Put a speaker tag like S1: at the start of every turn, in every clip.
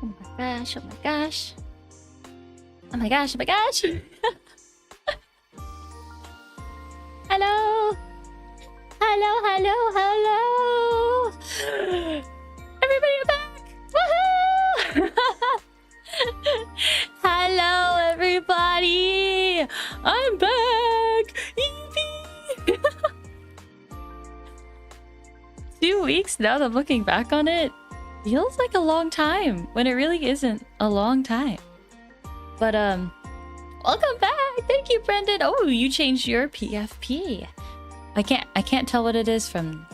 S1: Oh my gosh, oh my gosh. Oh my gosh, oh my gosh. Hello. Hello, hello, hello. Everybody are back. Woohoo! Hello, everybody. I'm back. Yippee! 2 weeks now that I'm looking back on it. Feels like a long time when it really isn't a long time. But welcome back. Thank you, Brendan. Oh, you changed your PFP. I can't tell what it is from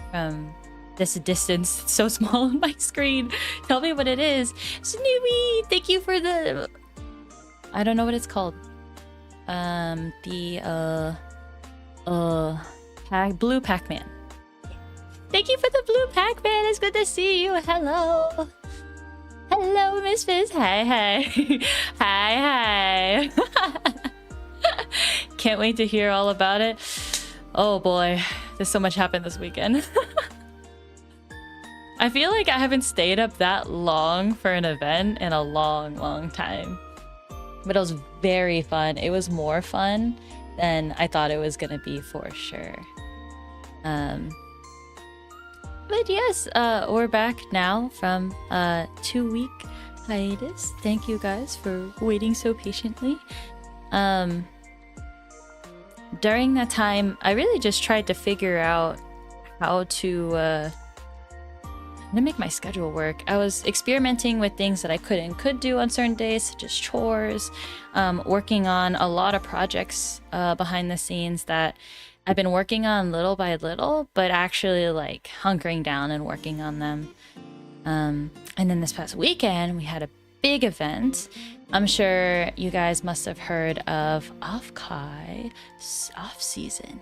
S1: this distance. It's so small on my screen. Tell me what it is. Snoopy, thank you for the I don't know what it's called. Blue Pac-Man. Thank you for the blue Pac-Man. It's good to see you. Hello. Hello, Miss Fizz. Hi, hi. Hi, hi. Can't wait to hear all about it. Oh boy, there's so much happened this weekend. I feel like I haven't stayed up that long for an event in a long time. But it was very fun. It was more fun than I thought it was gonna be for sure. But yes, we're back now from a 2-week hiatus. Thank you guys for waiting so patiently. During that time, I really just tried to figure out how to make my schedule work. I was experimenting with things that I could do on certain days, such as chores, working on a lot of projects behind the scenes that I've been working on little by little, but actually like hunkering down and working on them. And then this past weekend, we had a big event. I'm sure you guys must have heard of Offkai Offseason.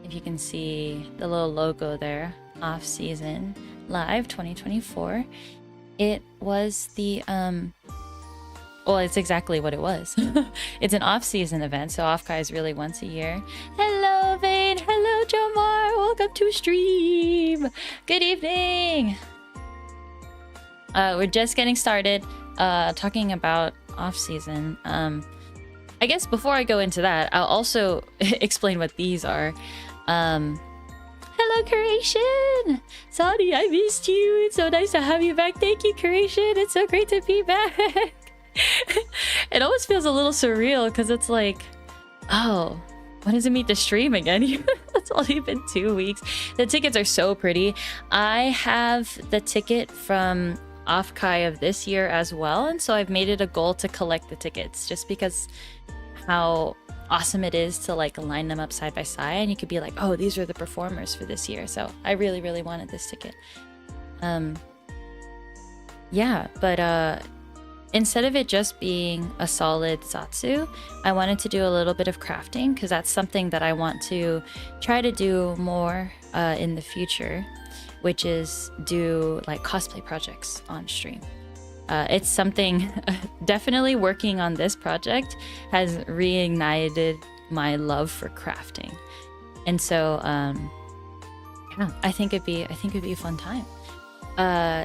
S1: If you can see the little logo there, Offseason Live 2024. It was the well, it's exactly what it was. It's an off-season event, so Offkai is really once a year. Hello, Vane. Hello, Jomar. Welcome to stream. Good evening. We're just getting started talking about off-season. I guess before I go into that, I'll also explain what these are. Hello, Curation. Sorry, I missed you. It's so nice to have you back. Thank you, Curation. It's so great to be back. It always feels a little surreal because it's like, oh, when does it meet the stream again? It's only been 2 weeks. The tickets are so pretty. I have the ticket from Offkai of this year as well, and so I've made it a goal to collect the tickets just because how awesome it is to like line them up side by side, and you could be like, oh, these are the performers for this year. So I really wanted this ticket. Yeah, but instead of it just being a solid satsu, I wanted to do a little bit of crafting because that's something that I want to try to do more in the future, which is do like cosplay projects on stream. It's something, definitely working on this project has reignited my love for crafting. And so, yeah, I think it'd be a fun time.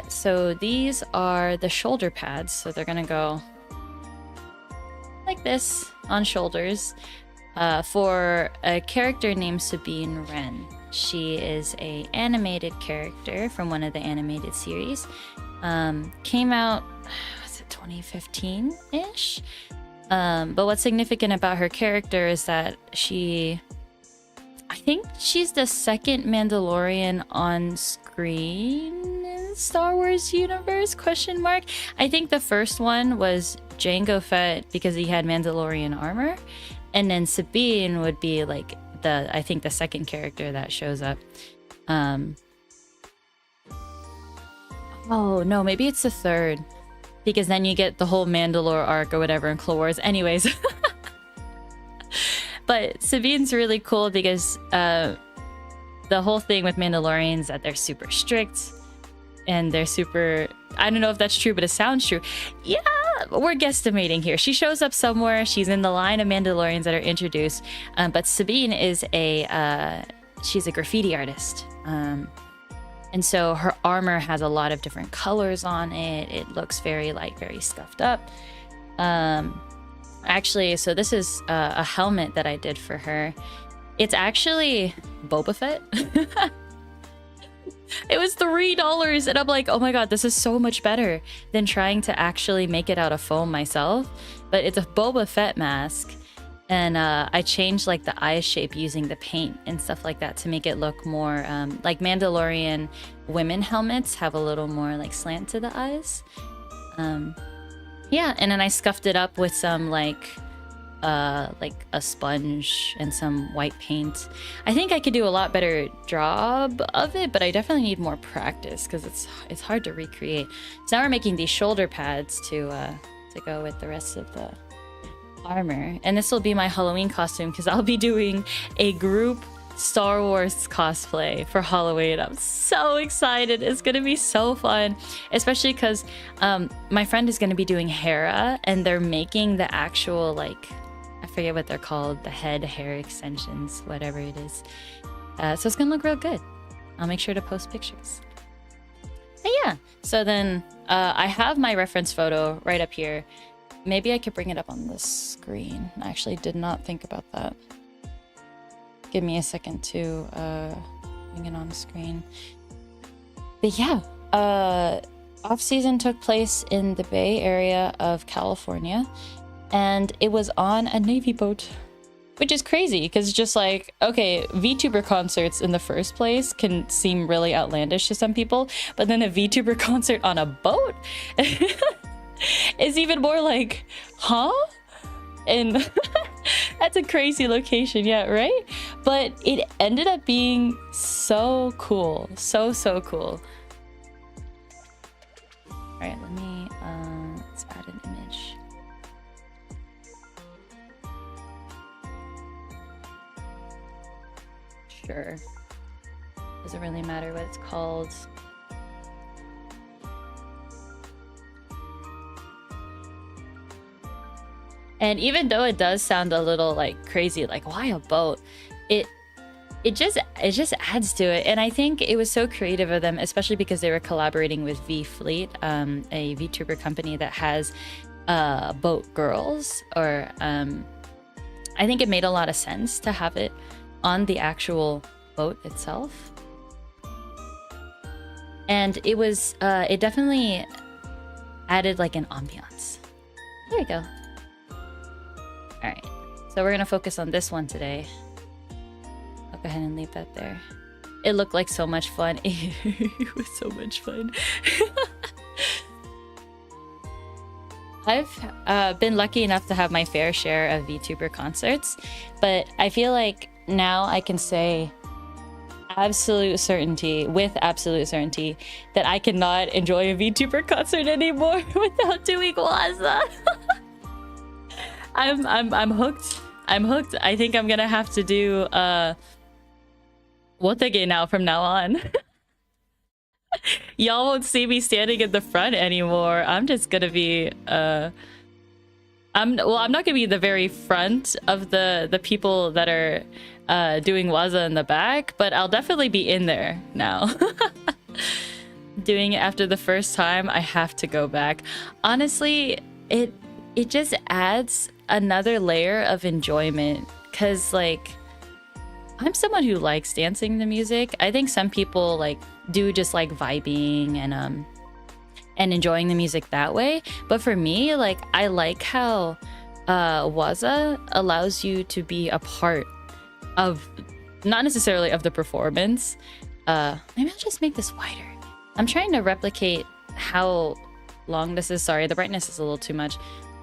S1: So these are the shoulder pads. So they're gonna go like this on shoulders for a character named Sabine Wren. She is a animated character from one of the animated series. Came out, was it 2015-ish? But what's significant about her character is that I think she's the second Mandalorian on screen in Star Wars universe, ? I think the first one was Jango Fett because he had Mandalorian armor. And then Sabine would be like I think the second character that shows up. Oh no, maybe it's the third. Because then you get the whole Mandalore arc or whatever in Clone Wars. Anyways. But Sabine's really cool because the whole thing with Mandalorians is that they're super strict. And they're super... I don't know if that's true, but it sounds true. Yeah, we're guesstimating here. She shows up somewhere. She's in the line of Mandalorians that are introduced. But Sabine is she's a graffiti artist. And so her armor has a lot of different colors on it. It looks very scuffed up. Actually, so this is a helmet that I did for her. It's actually Boba Fett. It was $3, and I'm like, oh my god, this is so much better than trying to actually make it out of foam myself. But it's a Boba Fett mask, and I changed like the eye shape using the paint and stuff like that to make it look more like Mandalorian women helmets have a little more like slant to the eyes. Yeah, and then I scuffed it up with some like a sponge and some white paint. I think I could do a lot better job of it, but I definitely need more practice because it's hard to recreate. So now we're making these shoulder pads to go with the rest of the armor, and this will be my Halloween costume because I'll be doing a group Star Wars cosplay for Halloween. I'm so excited. It's gonna be so fun, especially because my friend is gonna be doing Hera, and they're making the actual like, I forget what they're called, the head hair extensions, whatever it is. So it's gonna look real good. I'll make sure to post pictures. But yeah, so then I have my reference photo right up here. Maybe I could bring it up on the screen. I actually did not think about that. Give me a second to bring it on the screen. But yeah, off-season took place in the Bay Area of California, and it was on a Navy boat, which is crazy because it's just like, okay, VTuber concerts in the first place can seem really outlandish to some people, but then a VTuber concert on a boat is even more like, huh? And that's a crazy location, yeah, right? But it ended up being so cool. So cool. All right, let me let's add an image. Sure. Doesn't really matter what it's called. And even though it does sound a little like crazy, like why a boat, it just adds to it. And I think it was so creative of them, especially because they were collaborating with V Fleet, a VTuber company that has boat girls. Or I think it made a lot of sense to have it on the actual boat itself. And it was it definitely added like an ambiance. There we go. All right, so we're gonna focus on this one today. I'll go ahead and leave that there. It looked like so much fun. It was so much fun. I've been lucky enough to have my fair share of VTuber concerts, but I feel like now I can say with absolute certainty that I cannot enjoy a VTuber concert anymore without doing Waza. I'm hooked. I'm hooked. I think I'm gonna have to do Wotege now from now on. Y'all won't see me standing in the front anymore. I'm just gonna be I'm not gonna be the very front of the people that are doing Waza in the back, but I'll definitely be in there now. Doing it after the first time, I have to go back. Honestly, it just adds another layer of enjoyment, because like I'm someone who likes dancing to music. I think some people like do just like vibing and enjoying the music that way, but for me, like I like how Waza allows you to be a part of, not necessarily of the performance. Maybe I'll just make this wider. I'm trying to replicate how long this is. Sorry, the brightness is a little too much.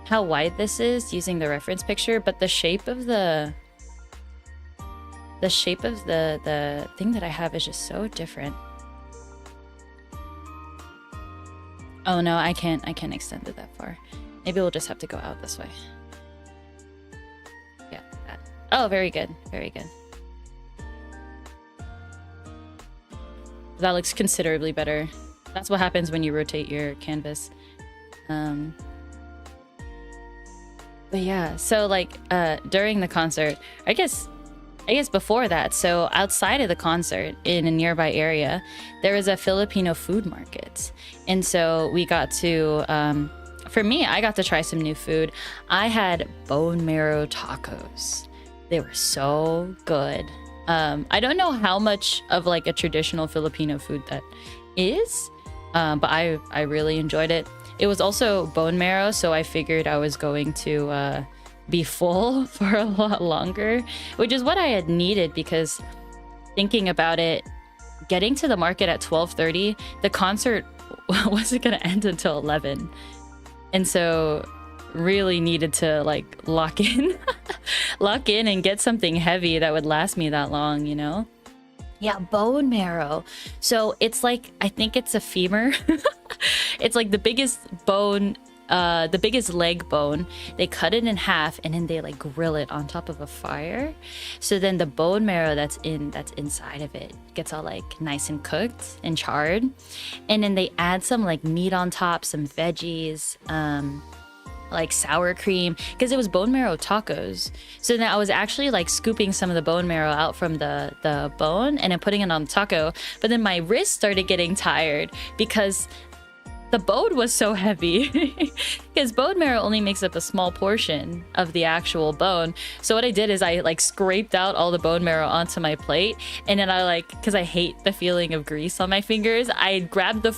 S1: How wide this is using the reference picture, but the shape of the thing that I have is just so different. Oh no, I can't extend it that far. Maybe we'll just have to go out this way. Yeah, that. Oh, very good, very good. That looks considerably better. That's what happens when you rotate your canvas. But yeah, so like during the concert, I guess I guess before that, so outside of the concert in a nearby area, there was a Filipino food market. And so we got to, for me, I got to try some new food. I had bone marrow tacos. They were so good. I don't know how much of like a traditional Filipino food that is, but I really enjoyed it. It was also bone marrow, so I figured I was going to be full for a lot longer, which is what I had needed, because thinking about it, getting to the market at 12:30, the concert wasn't going to end until 11. And so really needed to like lock in and get something heavy that would last me that long, you know? Yeah, bone marrow. So it's like, I think it's a femur. It's like the biggest bone, the biggest leg bone. They cut it in half and then they like grill it on top of a fire. So then the bone marrow that's inside of it gets all like nice and cooked and charred. And then they add some like meat on top, some veggies, like sour cream, because it was bone marrow tacos. So then I was actually like scooping some of the bone marrow out from the bone and then putting it on the taco. But then my wrist started getting tired because the bone was so heavy, because bone marrow only makes up a small portion of the actual bone. So what I did is I like scraped out all the bone marrow onto my plate, and then I like, because I hate the feeling of grease on my fingers, I grabbed the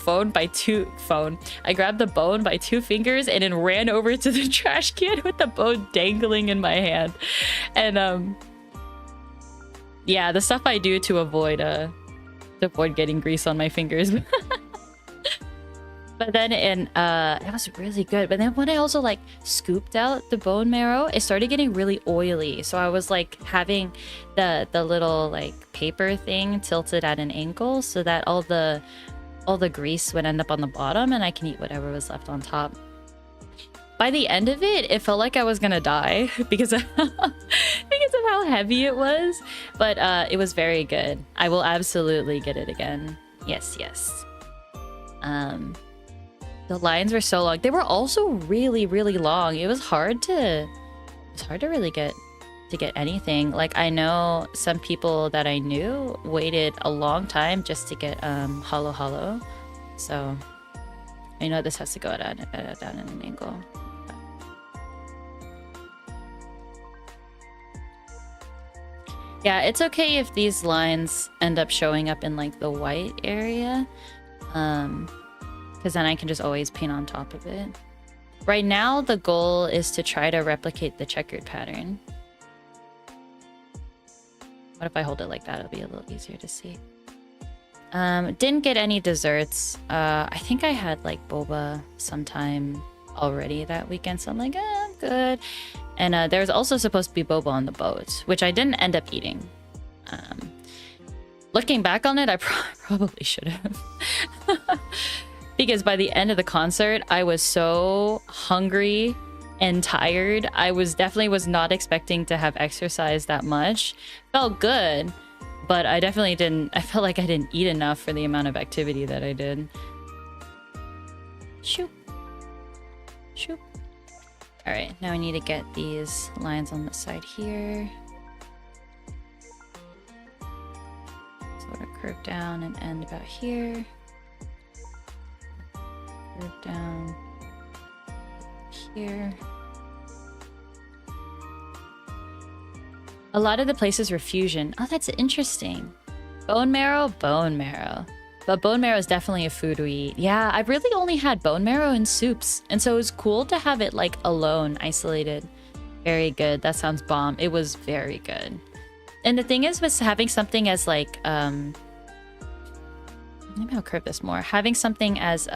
S1: I grabbed the bone by 2 fingers and then ran over to the trash can with the bone dangling in my hand. And yeah, the stuff I do to avoid getting grease on my fingers. But then it was really good. But then when I also like scooped out the bone marrow, it started getting really oily. So I was like having the little like paper thing tilted at an angle so that all the grease would end up on the bottom and I can eat whatever was left on top. By the end of it, it felt like I was gonna die because of how heavy it was. But it was very good. I will absolutely get it again. Yes. The lines were so long. They were also really, really long. It was hard to really get anything. Like, I know some people that I knew waited a long time just to get halo. So I know this has to go down at an angle. Yeah, it's okay if these lines end up showing up in like the white area. Because then I can just always paint on top of it. Right now, the goal is to try to replicate the checkered pattern. What if I hold it like that? It'll be a little easier to see. Didn't get any desserts. I think I had like boba sometime already that weekend, so I'm like, I'm good. And there was also supposed to be boba on the boat, which I didn't end up eating. Looking back on it, I probably should have. Because by the end of the concert, I was so hungry and tired. I definitely was not expecting to have exercised that much. Felt good, but I definitely didn't. I felt like I didn't eat enough for the amount of activity that I did. Shoop. All right, now I need to get these lines on the side here. Sort of curve down and end about here. Curve down here. A lot of the places were fusion. Oh, that's interesting. Bone marrow. But bone marrow is definitely a food we eat. Yeah, I've really only had bone marrow in soups. And so it was cool to have it like alone, isolated. Very good. That sounds bomb. It was very good. And the thing is with having something as like, maybe I'll curve this more. Having something as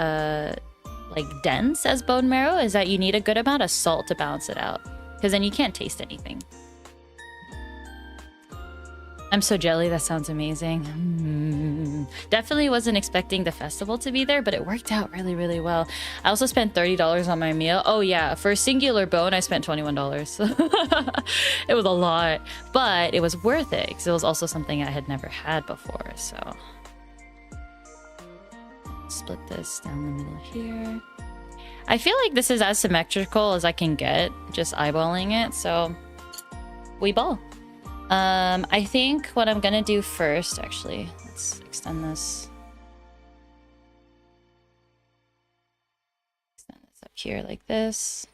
S1: like dense as bone marrow is that you need a good amount of salt to balance it out, because then you can't taste anything. I'm so jelly. That sounds amazing. Definitely wasn't expecting the festival to be there, but it worked out really, really well. I also spent $30 on my meal. Oh yeah, for a singular bone, I spent $21. It was a lot, but it was worth it because it was also something I had never had before. So split this down the middle here. I feel like this is as symmetrical as I can get, just eyeballing it, so we ball. I think what I'm gonna do first, actually, let's extend this. Extend this up here like this.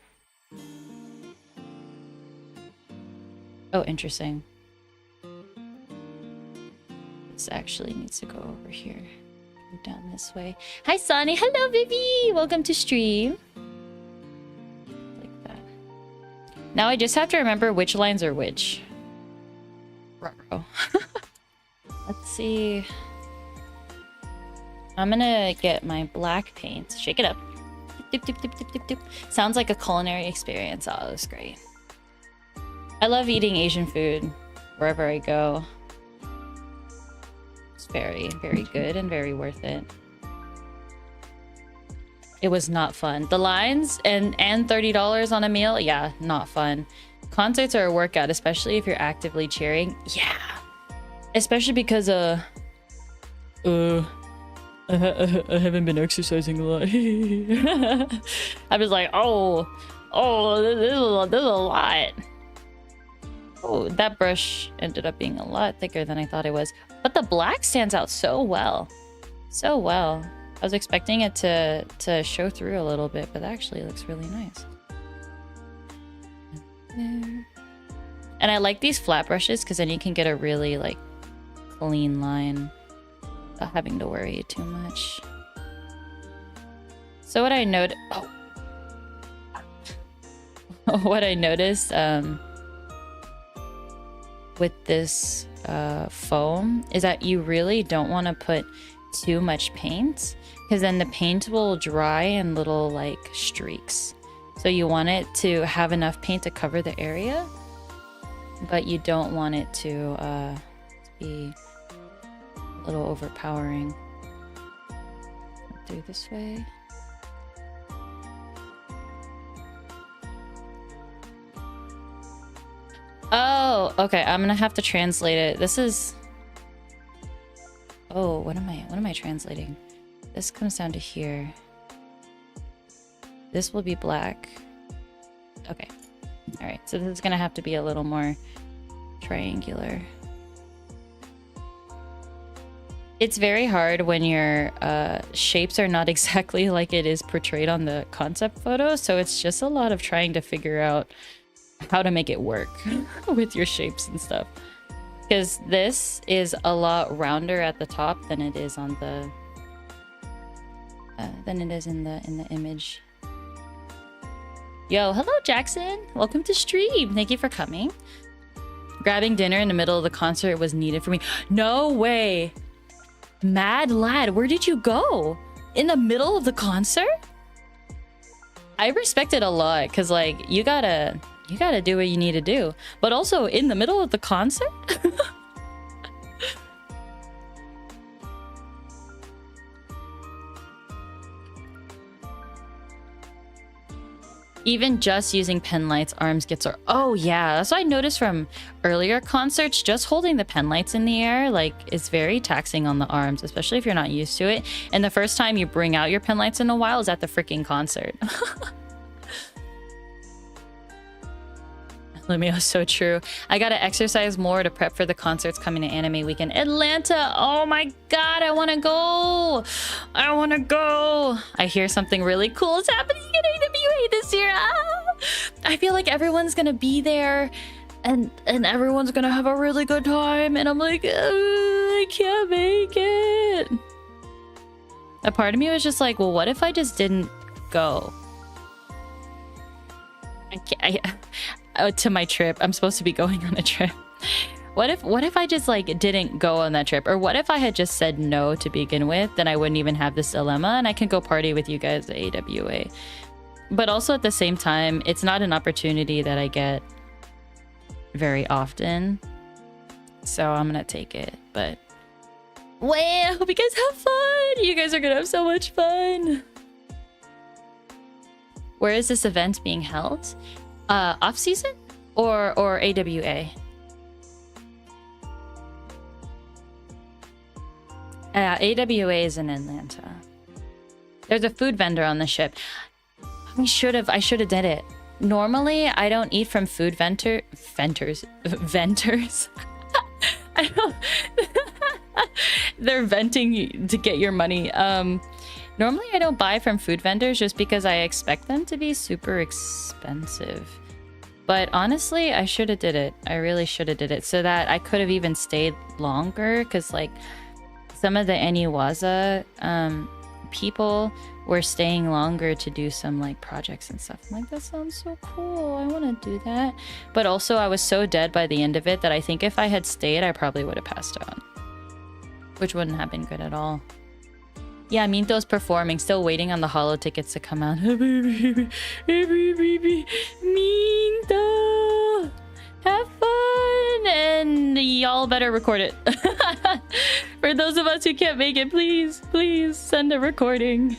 S1: Oh, interesting. This actually needs to go over here. Go down this way. Hi, Sonny. Hello, baby. Welcome to stream. Like that. Now I just have to remember which lines are which. Ruh-roh. Let's see. I'm gonna get my black paint. Shake it up. Dip, dip, dip, dip, dip, dip. Sounds like a culinary experience. Oh, that's great. I love eating Asian food wherever I go. It's very, very good and very worth it. It was not fun. The lines and $30 on a meal, yeah, not fun. Concerts are a workout, especially if you're actively cheering. Yeah, especially because I haven't been exercising a lot. I was like, oh, this is a lot. Oh, that brush ended up being a lot thicker than I thought it was. But the black stands out so well. So well. I was expecting it to show through a little bit, but it actually looks really nice. And I like these flat brushes because then you can get a really like clean line without having to worry too much. So what I noticed, what I noticed with this foam is that you really don't want to put too much paint because then the paint will dry in little like streaks. So you want it to have enough paint to cover the area, but you don't want it to be a little overpowering. Do this way. Oh, okay. I'm gonna have to translate it. This is. Oh, what am I translating? This comes down to here. This will be black. Okay. All right. So this is gonna have to be a little more triangular. It's very hard when your shapes are not exactly like it is portrayed on the concept photo. So it's just a lot of trying to figure out how to make it work with your shapes and stuff. Because this is a lot rounder at the top than it is on the in the image. Yo, hello Jackson. Welcome to stream. Thank you for coming. Grabbing dinner in the middle of the concert was needed for me. No way. Mad lad, where did you go? In the middle of the concert? I respect it a lot because like you gotta do what you need to do. But also in the middle of the concert? Even just using pen lights, arms get sore. Oh yeah, that's what I noticed from earlier concerts. Just holding the pen lights in the air, like, it's very taxing on the arms, especially if you're not used to it. And the first time you bring out your pen lights in a while is at the freaking concert. Lumio, so true. I gotta exercise more to prep for the concerts coming to Anime Weekend. Atlanta! Oh my god, I wanna go! I wanna go! I hear something really cool is happening at AWA this year! Ah! I feel like everyone's gonna be there and everyone's gonna have a really good time, and I'm like, I can't make it. A part of me was just like, well, what if I just didn't go? To my trip. I'm supposed to be going on a trip. What if I just like didn't go on that trip? Or what if I had just said no to begin with? Then I wouldn't even have this dilemma and I can go party with you guys at AWA. But also at the same time, it's not an opportunity that I get very often. So I'm gonna take it. But well, I hope you guys have fun. You guys are gonna have so much fun. Where is this event being held? Off season or AWA? AWA is in Atlanta. There's a food vendor on the ship. I should have did it. normally I don't eat from food venters. I don't. They're venting to get your money. Normally I don't buy from food vendors just because I expect them to be super expensive. But honestly, I should have did it. I really should have did it so that I could have even stayed longer, because like some of the Aniwaza people were staying longer to do some like projects and stuff. I'm like, that sounds so cool. I want to do that. But also I was so dead by the end of it that I think if I had stayed, I probably would have passed out. Which wouldn't have been good at all. Yeah, Minto's performing, still waiting on the holo tickets to come out. Minto! Have fun! And y'all better record it. For those of us who can't make it, please send a recording.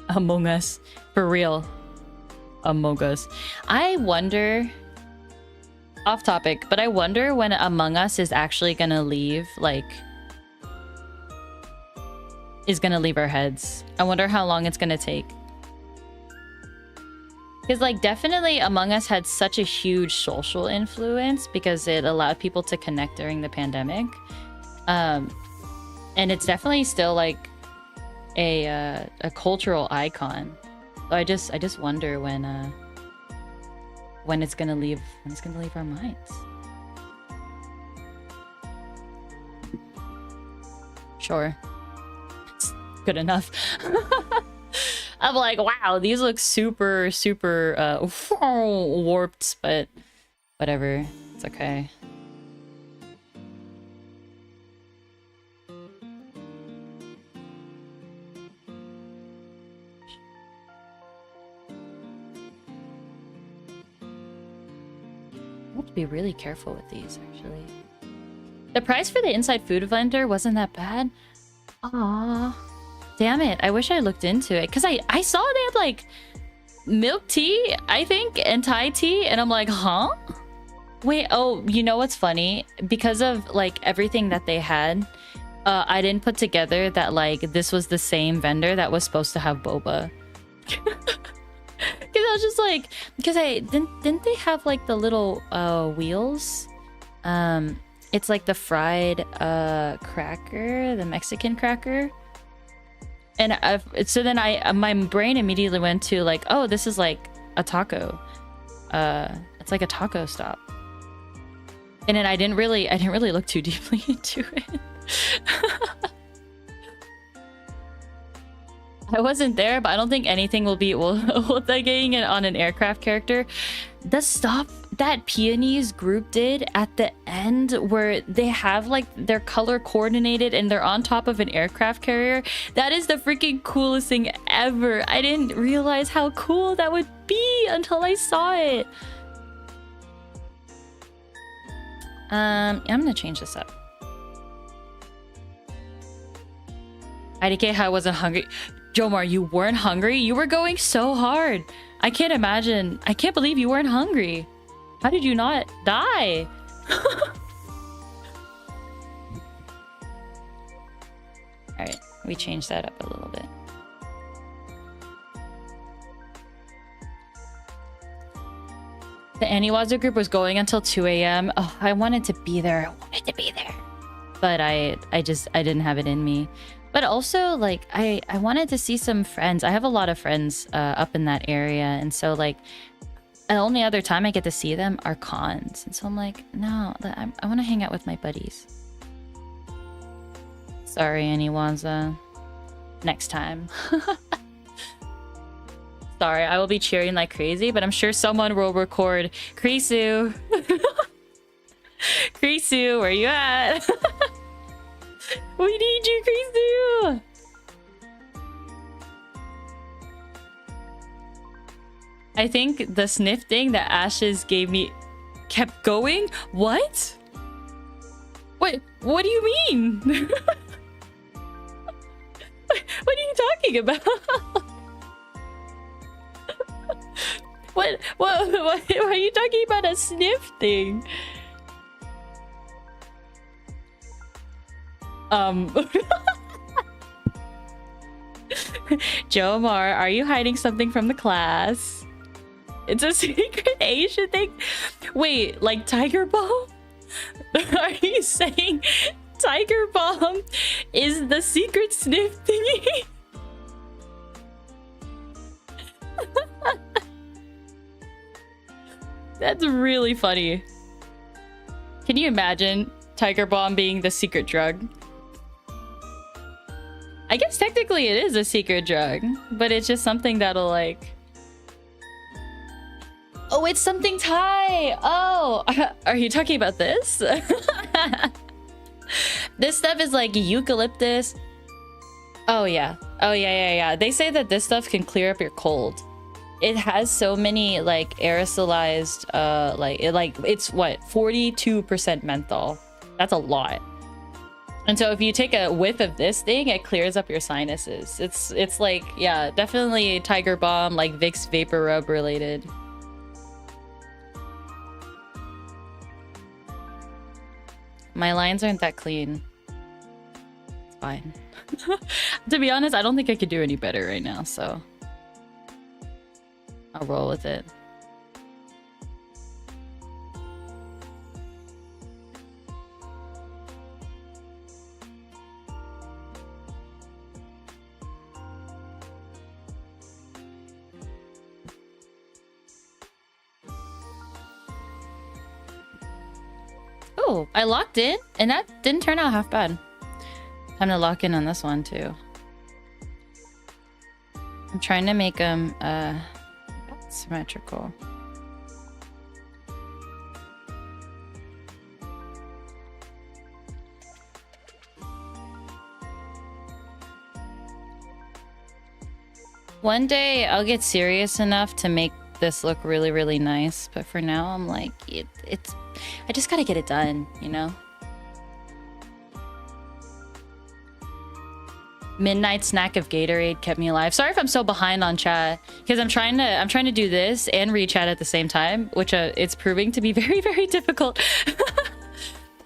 S1: Among Us. For real. Among Us. I wonder... Off topic, but I wonder when Among Us is actually gonna leave, like... is gonna leave our heads. I wonder how long it's gonna take. Because like definitely Among Us had such a huge social influence because it allowed people to connect during the pandemic. And it's definitely still like a cultural icon. So I just wonder when it's gonna leave our minds. Sure. It's good enough. I'm like, wow, these look super warped, but whatever. It's okay. I have to be really careful with these, actually. The price for the inside food blender wasn't that bad. Aww. Damn it, I wish I looked into it. Because I saw they had, like, milk tea, I think, and Thai tea. And I'm like, huh? Wait, oh, you know what's funny? Because of, like, everything that they had, I didn't put together that, like, this was the same vendor that was supposed to have boba. Because I was just like... Because didn't they have, like, the little wheels? It's, like, the fried cracker, the Mexican cracker. And so then my brain immediately went to like, oh, this is like a taco. It's like a taco stop. And then I didn't really look too deeply into it. I wasn't there, but I don't think anything will be getting it on an aircraft character. The stuff that Peonies group did at the end where they have like their color coordinated and they're on top of an aircraft carrier, that is the freaking coolest thing ever. I didn't realize how cool that would be until I saw it. I'm gonna change this up. IDK, how I wasn't hungry. Jomar, you weren't hungry? You were going so hard. I can't imagine. I can't believe you weren't hungry. How did you not die? Alright, we changed that up a little bit. The Aniwazu group was going until 2 a.m. Oh, I wanted to be there. But I didn't have it in me. But also, like, I wanted to see some friends. I have a lot of friends up in that area. And so, like, the only other time I get to see them are cons. And so I'm like, no, I want to hang out with my buddies. Sorry, Aniwaza. Next time. Sorry, I will be cheering like crazy, but I'm sure someone will record. Krisu! Krisu, where you at? We need you, Krisu! I think the sniff thing that Ashes gave me kept going? What? What do you mean? What are you talking about? What are you talking about a sniff thing? Jomar, are you hiding something from the class? It's a secret Asian thing? Wait, like Tiger Balm? Are you saying Tiger Balm is the secret sniff thingy? That's really funny. Can you imagine Tiger Balm being the secret drug? I guess technically it is a secret drug, but it's just something that'll like... Oh, it's something Thai! Oh, are you talking about this? This stuff is like eucalyptus. Oh yeah. Oh yeah. They say that this stuff can clear up your cold. It has so many like aerosolized, it's what, 42% menthol. That's a lot. And so if you take a whiff of this thing, it clears up your sinuses. It's like, yeah, definitely Tiger Balm, like Vicks Vapor Rub related. My lines aren't that clean. It's fine. To be honest, I don't think I could do any better right now, so I'll roll with it. Oh, I locked in, and that didn't turn out half bad. Time to lock in on this one too. I'm trying to make them symmetrical. One day I'll get serious enough to make this look really, really nice, but for now I'm like, it's I just gotta get it done, you know? Midnight snack of Gatorade kept me alive. Sorry if I'm so behind on chat, because I'm trying to do this and read chat at the same time, which it's proving to be very, very difficult.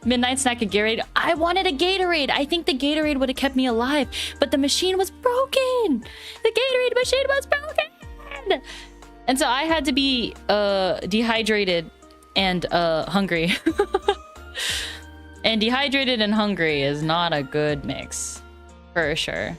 S1: Midnight snack of Gatorade. I wanted a Gatorade. I think the Gatorade would have kept me alive, but the machine was broken. The Gatorade machine was broken, and so I had to be dehydrated and hungry. And dehydrated and hungry is not a good mix. For sure.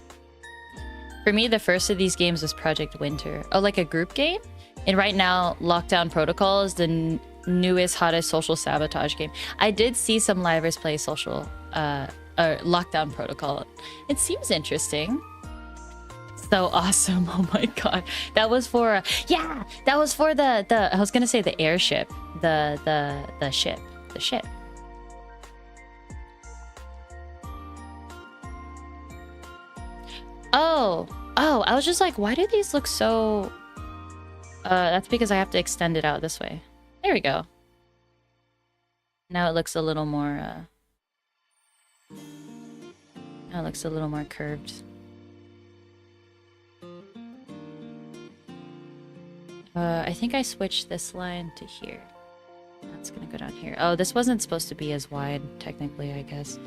S1: For me, the first of these games was Project Winter. Oh, like a group game? And right now, Lockdown Protocol is the newest, hottest social sabotage game. I did see some livers play social Lockdown Protocol. It seems interesting. So awesome. Oh my god. That was for yeah, that was for the I was gonna say the airship. The ship. The ship. Oh, I was just like, why do these look so... that's because I have to extend it out this way. There we go. Now it looks a little more, now it looks a little more curved. I think I switched this line to here. That's gonna go down here. Oh, this wasn't supposed to be as wide, technically, I guess.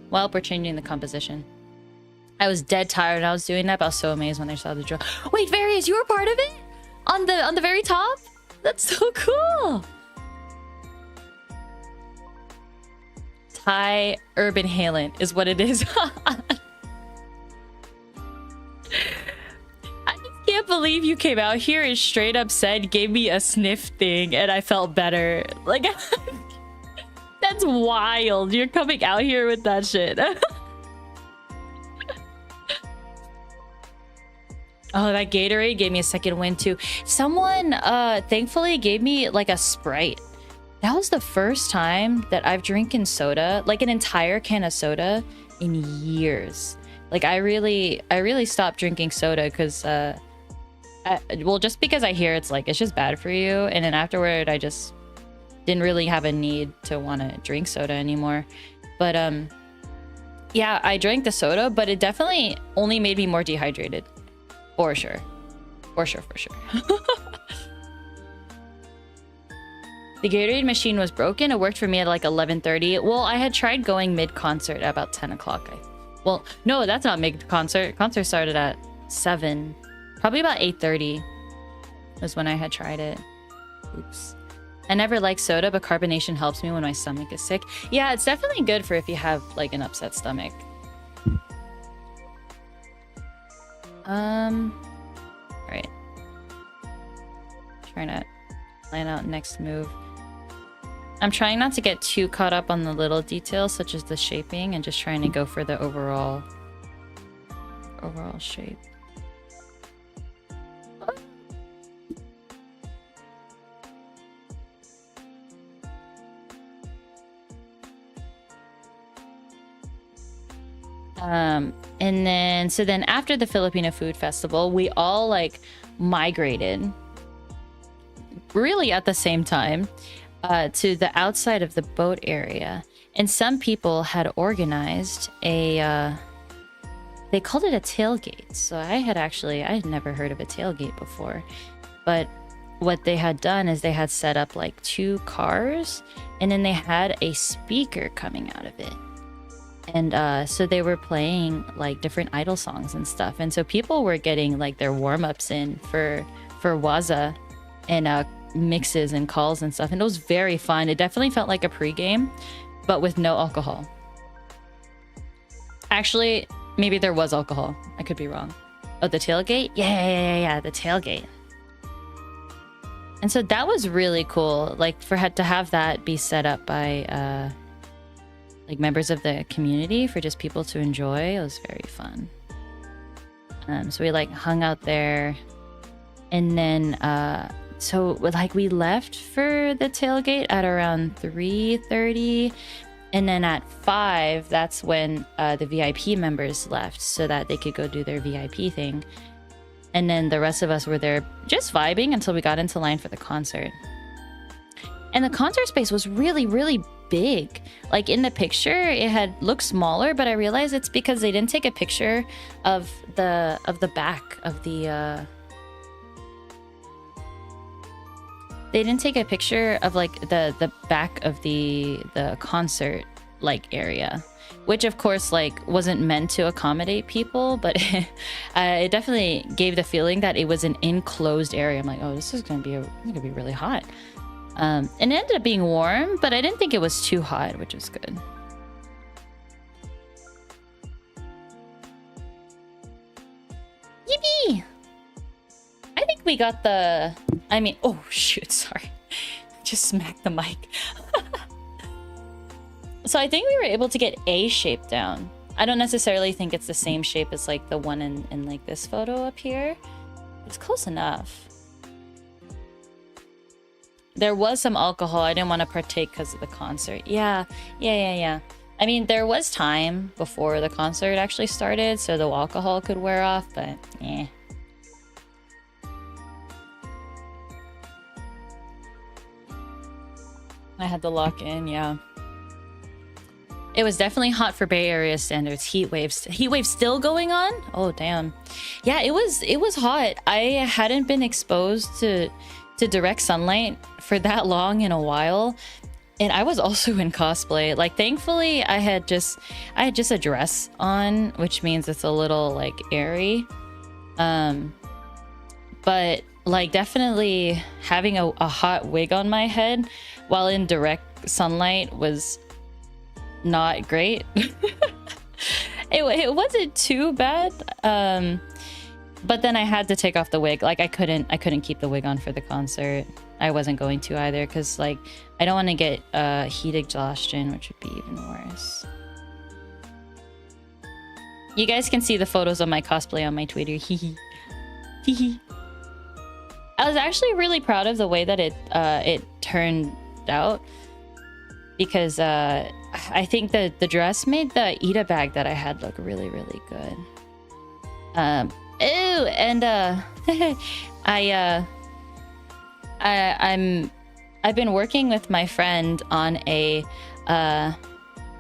S1: Well, we're changing the composition. I was dead tired and I was doing that, but I was so amazed when I saw the drill. Wait, Various, you were part of it? On the very top? That's so cool! Thai Urban Halen is what it is. I just can't believe you came out here and straight up said, gave me a sniff thing, and I felt better. Like... That's wild. You're coming out here with that shit. Oh, that Gatorade gave me a second win too. Someone thankfully gave me like a Sprite. That was the first time that I've drinking soda, like an entire can of soda, in years. Like I really stopped drinking soda because well, just because I hear it's just bad for you, and then afterward I just didn't really have a need to want to drink soda anymore. But yeah, I drank the soda, but it definitely only made me more dehydrated. For sure. For sure. The Gatorade machine was broken. It worked for me at like 11:30. Well, I had tried going mid-concert at about 10 o'clock. Well, no, that's not mid-concert. Concert started at 7. Probably about 8:30 was when I had tried it. Oops. I never liked soda, but carbonation helps me when my stomach is sick. Yeah, it's definitely good for if you have like an upset stomach. Alright. Trying to plan out next move. I'm trying not to get too caught up on the little details, such as the shaping, and just trying to go for the overall shape. And then, so then after the Filipino Food Festival, we all like migrated really at the same time to the outside of the boat area. And some people had organized a, they called it a tailgate. So I had never heard of a tailgate before. But what they had done is they had set up like 2 cars, and then they had a speaker coming out of it. And so they were playing like different idol songs and stuff. And so people were getting like their warm-ups in for Waza and mixes and calls and stuff. And it was very fun. It definitely felt like a pregame, but with no alcohol. Actually, maybe there was alcohol. I could be wrong. Oh, the tailgate? Yeah, the tailgate. And so that was really cool. Like to have that be set up by like members of the community for just people to enjoy. It was very fun. So we like hung out there, and then so like we left for the tailgate at around 3:30, and then at 5, that's when the VIP members left so that they could go do their VIP thing. And then the rest of us were there just vibing until we got into line for the concert. And the concert space was really, really big. Like in the picture, it had looked smaller, but I realized it's because they didn't take a picture of the back of the they didn't take a picture of like the back of the concert like area, which of course like wasn't meant to accommodate people, but it definitely gave the feeling that it was an enclosed area. I'm like, oh, this is gonna be really hot. And it ended up being warm, but I didn't think it was too hot, which was good. Yippee! I think we got the... I mean... Oh, shoot, sorry. Just smacked the mic. So I think we were able to get a shape down. I don't necessarily think it's the same shape as like the one in like this photo up here. It's close enough. There was some alcohol. I didn't want to partake because of the concert. Yeah. I mean, there was time before the concert actually started, so the alcohol could wear off, but eh. I had to lock in, yeah. It was definitely hot for Bay Area standards. Heat waves still going on? Oh, damn. Yeah, it was hot. I hadn't been exposed to direct sunlight for that long in a while, and I was also in cosplay. Like, thankfully I had just a dress on, which means it's a little like airy, but like definitely having a hot wig on my head while in direct sunlight was not great. It wasn't too bad, but then I had to take off the wig. Like I couldn't keep the wig on for the concert. I wasn't going to either, because like I don't want to get heat exhaustion, which would be even worse. You guys can see the photos of my cosplay on my Twitter. Hee hee. I was actually really proud of the way that it turned out, because I think that the dress made the Ida bag that I had look really, really good. Ooh, and I've been working with my friend on a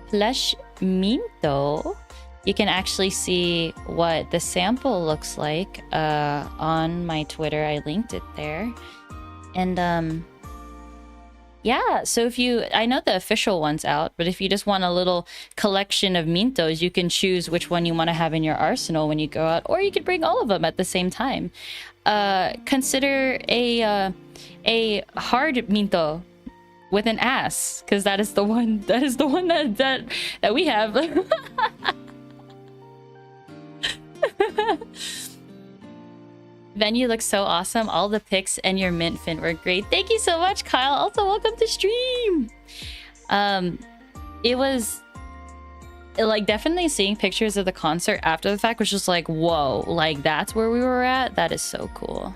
S1: plush minto. You can actually see what the sample looks like on my Twitter. I linked it there. And Yeah, so if you, I know the official one's out, but if you just want a little collection of mintos, you can choose which one you want to have in your arsenal when you go out, or you could bring all of them at the same time. Consider a hard minto with an ass, because that is the one that we have. Venue looks so awesome. All the pics and your mint fin were great. Thank you so much, Kyle. Also, welcome to stream. It was like definitely seeing pictures of the concert after the fact was just like, whoa, like that's where we were at. That is so cool.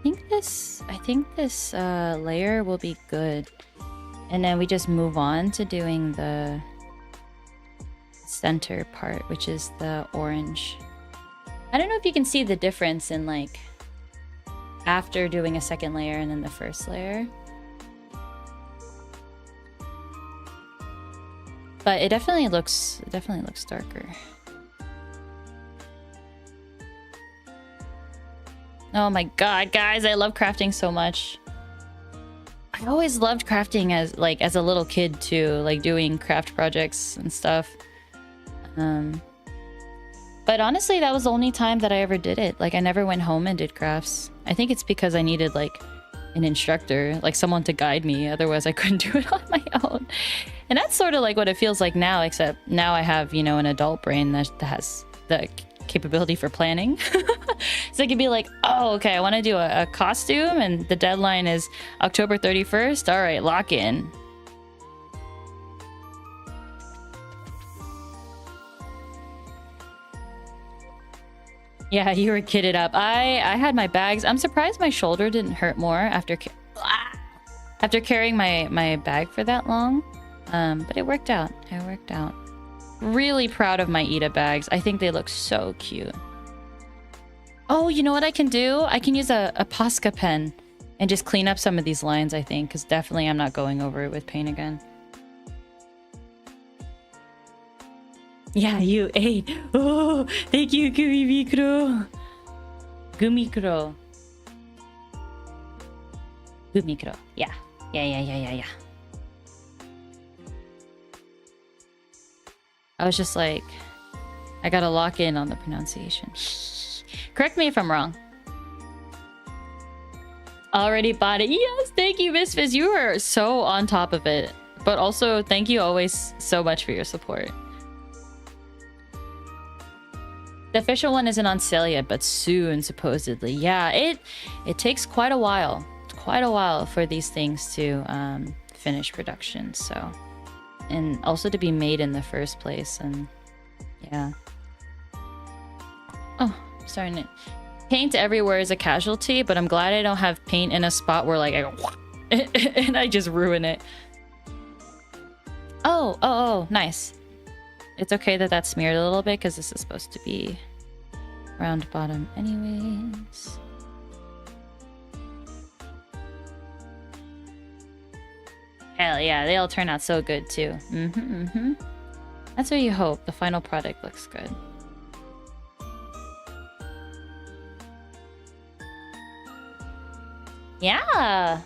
S1: I think this layer will be good, and then we just move on to doing the center part, which is the orange. I don't know if you can see the difference in like after doing a second layer and then the first layer, but it definitely looks darker. Oh my god, guys, I love crafting so much. I always loved crafting as a little kid too, like doing craft projects and stuff. But honestly, that was the only time that I ever did it. Like, I never went home and did crafts. I think it's because I needed like an instructor, like someone to guide me. Otherwise, I couldn't do it on my own. And that's sort of like what it feels like now, except now I have, you know, an adult brain that has the capability for planning. So I could be like, oh, okay, I want to do a costume and the deadline is October 31st. All right, lock in. Yeah, you were kitted up. I had my bags. I'm surprised my shoulder didn't hurt more after carrying my bag for that long. But it worked out. It worked out. Really proud of my Ida bags. I think they look so cute. Oh, you know what I can do? I can use a Posca pen and just clean up some of these lines, I think, because definitely I'm not going over it with paint again. Yeah, you ate. Oh, thank you, Gumikuro. Gumikuro. Gumikuro. Yeah. Yeah. I was just like, I gotta lock in on the pronunciation. Correct me if I'm wrong. Already bought it. Yes, thank you, Misfizz. You are so on top of it. But also, thank you always so much for your support. The official one isn't on sale yet, but soon, supposedly. Yeah, it takes quite a while. Quite a while for these things to finish production, so. And also to be made in the first place, and yeah. Oh, I'm starting it. Paint everywhere is a casualty, but I'm glad I don't have paint in a spot where like I go and I just ruin it. Oh, nice. It's okay that that's smeared a little bit because this is supposed to be round bottom anyways. Hell yeah, they all turn out so good too. That's what you hope. The final product looks good. Yeah,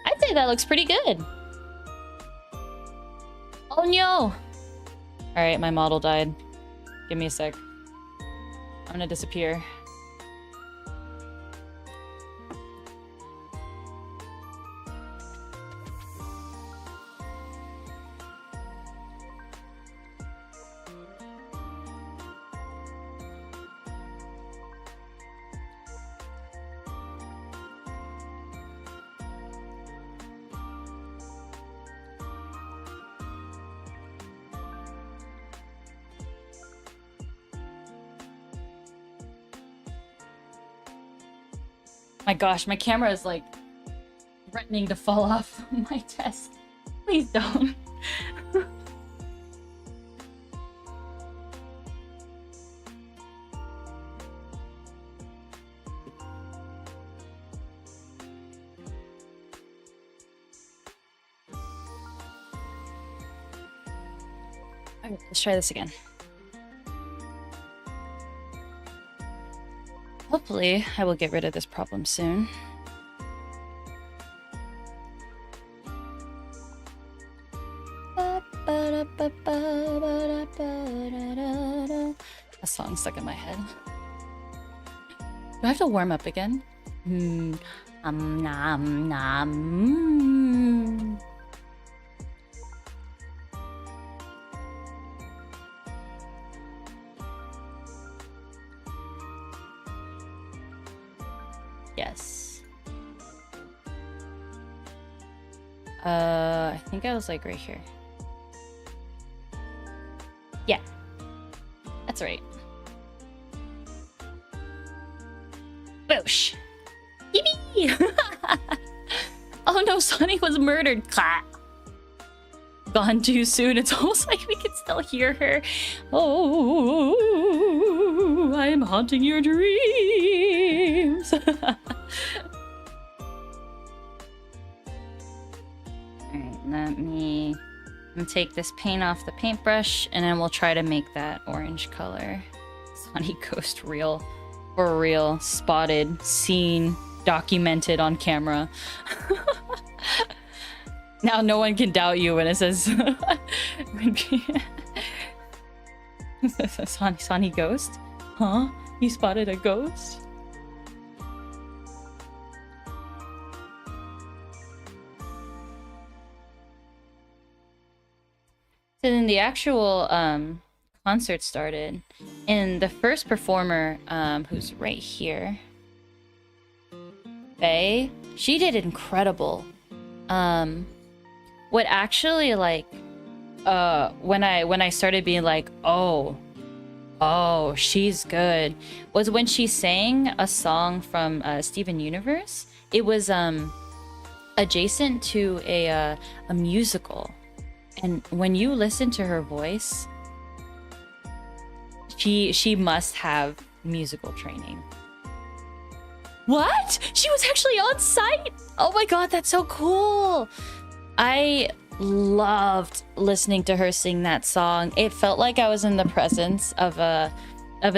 S1: I'd say that looks pretty good. Oh no! Alright, my model died. Give me a sec. I'm gonna disappear. My gosh, my camera is like threatening to fall off my desk. Please don't. Okay, let's try this again. Hopefully, I will get rid of this problem soon. A song stuck in my head. Do I have to warm up again? Nom nom. Yes. I think I was like right here. Yeah. That's right. Boosh. Yippee! Oh no, Sonny was murdered. Clap. Gone too soon. It's almost like we can still hear her. Oh, I am haunting your dreams. Alright, let me take this paint off the paintbrush and then we'll try to make that orange color. Sonny Ghost real. For real. Spotted. Seen. Documented on camera. Now no one can doubt you when it says Sonny Ghost? Huh? You spotted a ghost? So then the actual concert started, and the first performer, who's right here, Faye, she did incredible. What actually, like, when I started being like, oh, she's good, was when she sang a song from Steven Universe. It was adjacent to a musical, and when you listen to her voice, she must have musical training. What? She was actually on site? Oh my god, that's so cool. I loved listening to her sing that song. It felt like I was in the presence of a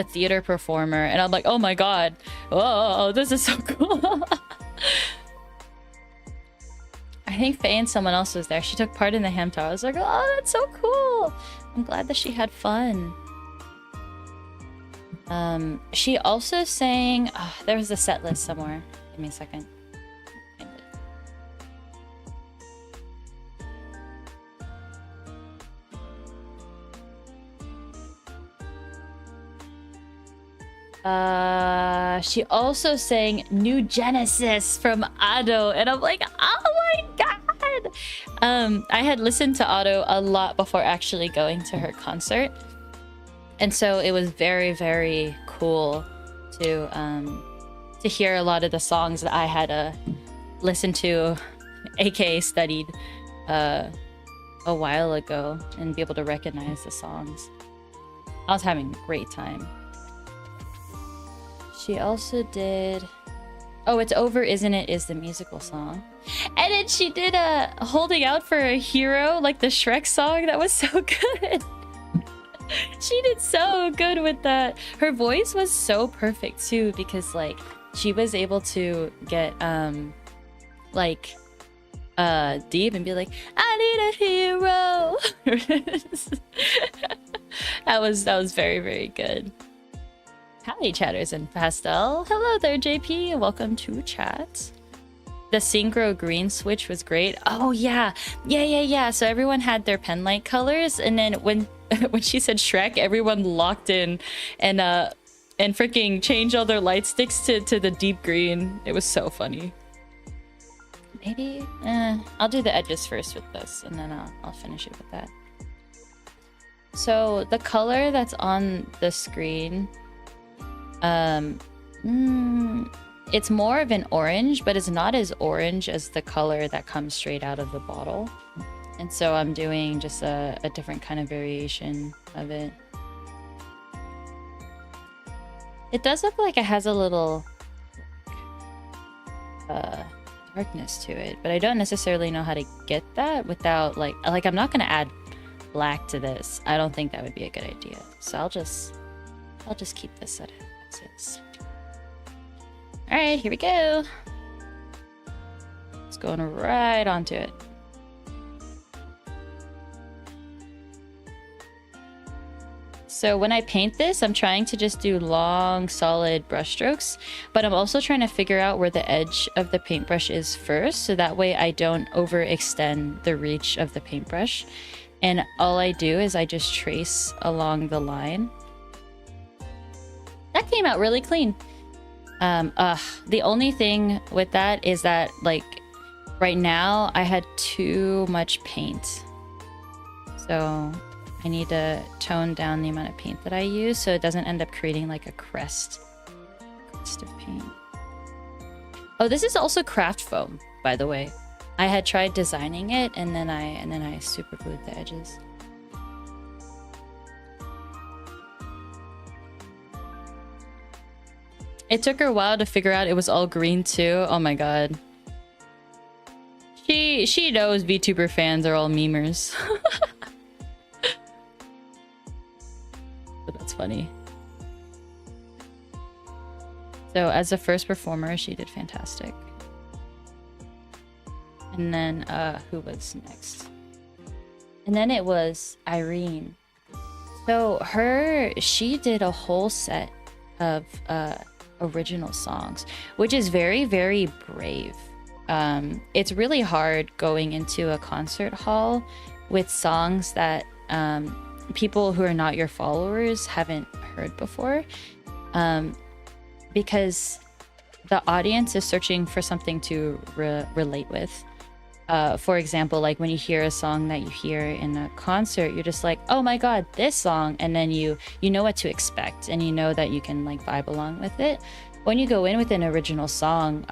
S1: theater performer, and I'm like, oh my god, whoa, this is so cool. I think Faye and someone else was there. She took part in the ham tower. I was like, oh, that's so cool. I'm glad that she had fun. She also sang... Oh, there was a set list somewhere. Give me a second. She also sang New Genesis from Ado, and I'm like, oh my god! I had listened to Ado a lot before actually going to her concert, and so it was very, very cool to hear a lot of the songs that I had listened to, aka studied, a while ago, and be able to recognize the songs. I was having a great time. She also did... Oh, It's Over, Isn't It? Is the musical song. And then she did Holding Out for a Hero, like the Shrek song. That was so good. She did so good with that. Her voice was so perfect too, because like she was able to get like deep and be like, I need a hero. that was very, very good. Howdy, chatters and Pastel. Hello there, JP. Welcome to chat. The synchro green switch was great. Oh yeah. So everyone had their pen light colors, and then when she said Shrek, everyone locked in and freaking changed all their light sticks to the deep green. It was so funny. Maybe I'll do the edges first with this, and then I'll finish it with that. So the color that's on the screen, it's more of an orange, but it's not as orange as the color that comes straight out of the bottle. And so I'm doing just a different kind of variation of it. It does look like it has a little darkness to it, but I don't necessarily know how to get that without like I'm not gonna add black to this. I don't think that would be a good idea. So I'll just keep this as is. Alright, here we go. It's going right onto it. So when I paint this, I'm trying to just do long, solid brush strokes, but I'm also trying to figure out where the edge of the paintbrush is first, so that way I don't overextend the reach of the paintbrush. And all I do is I just trace along the line. That came out really clean. The only thing with that is that, like, right now I had too much paint. So I need to tone down the amount of paint that I use so it doesn't end up creating like a crest of paint. Oh, this is also craft foam, by the way. I had tried designing it and then I super glued the edges. It took her a while to figure out it was all green too. Oh my god. She knows VTuber fans are all memers. But that's funny. So as a first performer, she did fantastic. And then who was next? And then it was Irene. So she did a whole set of original songs, which is very, very brave. It's really hard going into a concert hall with songs that people who are not your followers haven't heard before, because the audience is searching for something to relate with. For example, like when you hear a song that you hear in a concert, you're just like, oh my god, this song, and then you know what to expect and you know that you can like vibe along with it. When you go in with an original song,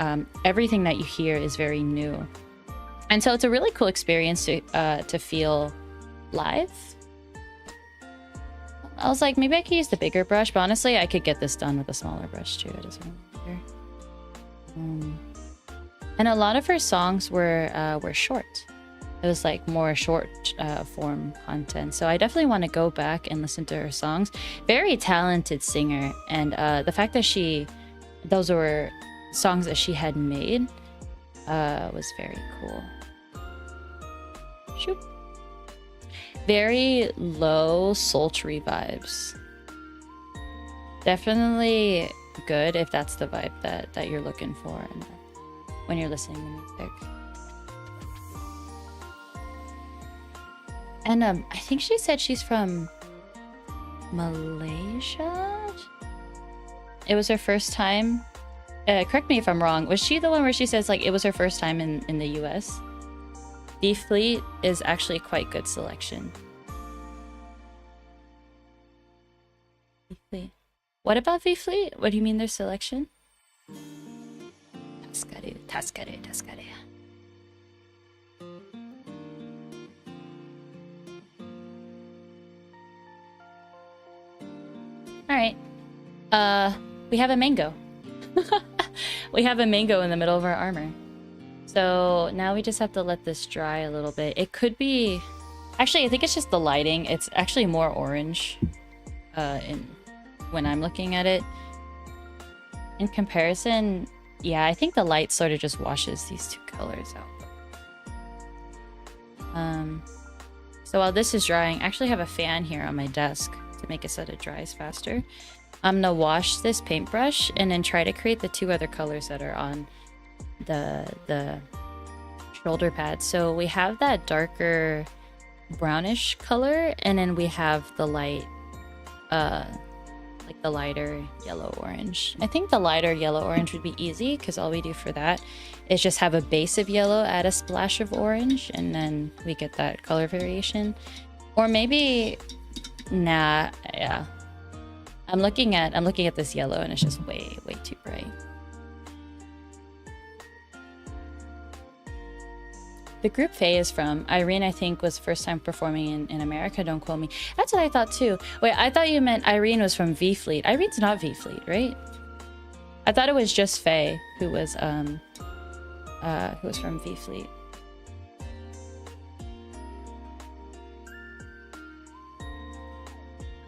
S1: everything that you hear is very new, and so it's a really cool experience to feel live. I was like, maybe I could use the bigger brush, but honestly I could get this done with a smaller brush too. It doesn't matter. And a lot of her songs were short. It was like more short form content. So I definitely want to go back and listen to her songs. Very talented singer, and the fact that those were songs that she had made was very cool. Shoot. Very low, sultry vibes. Definitely good if that's the vibe that you're looking for when you're listening to music. And I think she said she's from Malaysia? It was her first time. Correct me if I'm wrong. Was she the one where she says like it was her first time in the US? V-Fleet is actually quite good selection. V-Fleet. What about V-Fleet? What do you mean their selection? Taskare. Alright. We have a mango. We have a mango in the middle of our armor. So now we just have to let this dry a little bit. It could be... Actually, I think it's just the lighting. It's actually more orange when I'm looking at it. In comparison, yeah, I think the light sort of just washes these two colors out. So while this is drying, I actually have a fan here on my desk to make it so that it dries faster. I'm gonna wash this paintbrush and then try to create the two other colors that are on the shoulder pad. So we have that darker brownish color, and then we have the light like the lighter yellow orange. I think the lighter yellow orange would be easy because all we do for that is just have a base of yellow, add a splash of orange, and then we get that color variation. Or maybe nah, yeah, I'm looking at this yellow and it's just way too bright. The group Faye is from, Irene, I think, was first time performing in America. Don't quote me. That's what I thought too. Wait, I thought you meant Irene was from V-Fleet. Irene's not V-Fleet, right? I thought it was just Faye who was from V-Fleet.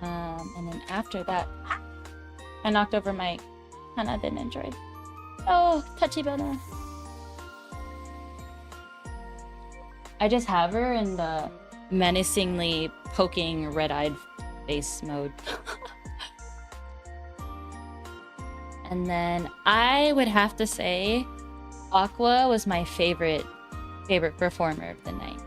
S1: And then after that, I knocked over my Hana the Android. Oh, touchy banana. I just have her in the menacingly poking red-eyed bass mode. And then I would have to say Aqua was my favorite performer of the night.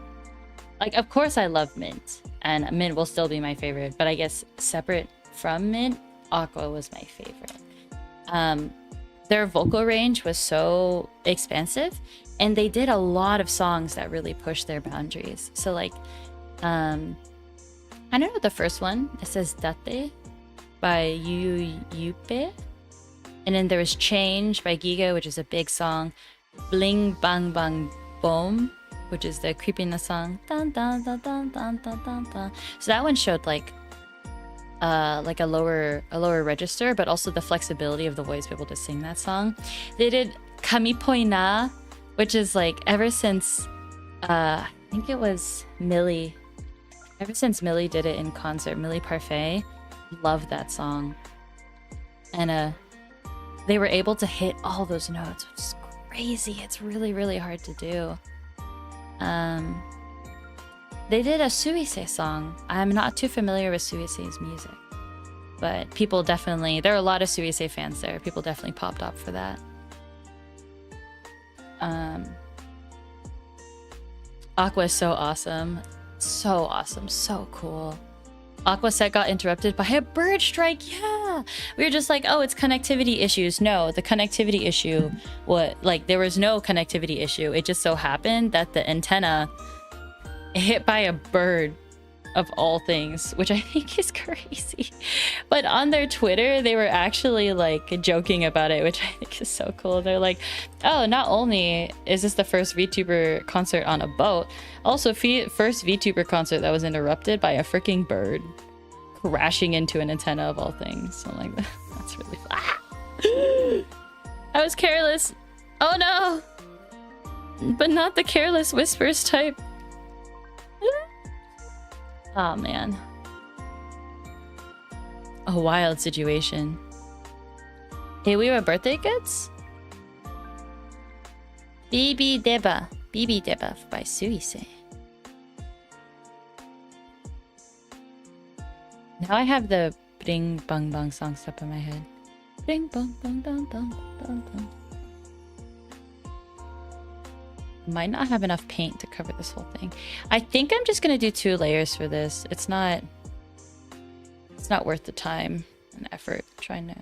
S1: Like, of course I love Mint, and Mint will still be my favorite, but I guess separate from Mint, Aqua was my favorite. Their vocal range was so expansive, and they did a lot of songs that really pushed their boundaries. So like, I don't know the first one. It says Date by Yupe. And then there was Change by Giga, which is a big song. Bling Bang Bang Boom, which is the creepiness song. Dun, dun, dun, dun, dun, dun, dun, dun. So that one showed like a lower register, but also the flexibility of the voice to be able to sing that song. They did Kamipoina, which is like ever since I think it was Millie. Ever since Millie did it in concert, Millie Parfait, loved that song. And they were able to hit all those notes, which is crazy. It's really, really hard to do. They did a Suisei song. I'm not too familiar with Suisei's music, but people definitely, there are a lot of Suisei fans there. People definitely popped up for that. Aqua is so awesome. So awesome. So cool. Aqua set got interrupted by a bird strike. Yeah, we were just like, oh, it's connectivity issues. No, the connectivity issue, there was no connectivity issue. It just so happened that the antenna hit by a bird of all things, which I think is crazy. But on their Twitter, they were actually like joking about it, which I think is so cool. They're like, oh, not only is this the first VTuber concert on a boat, also first VTuber concert that was interrupted by a freaking bird crashing into an antenna of all things. So I'm like, that's really fun. I was careless. Oh no, but not the careless whispers type. Oh man. A wild situation. Hey, we were birthday goods? Bibi Deba by Suisei. Now I have the Bring Bang Bang song stuck in my head. Bring Bang Bang Bang Bang Bang Bang. Might not have enough paint to cover this whole thing. I think I'm just gonna do 2 layers for this. It's not worth the time and effort trying to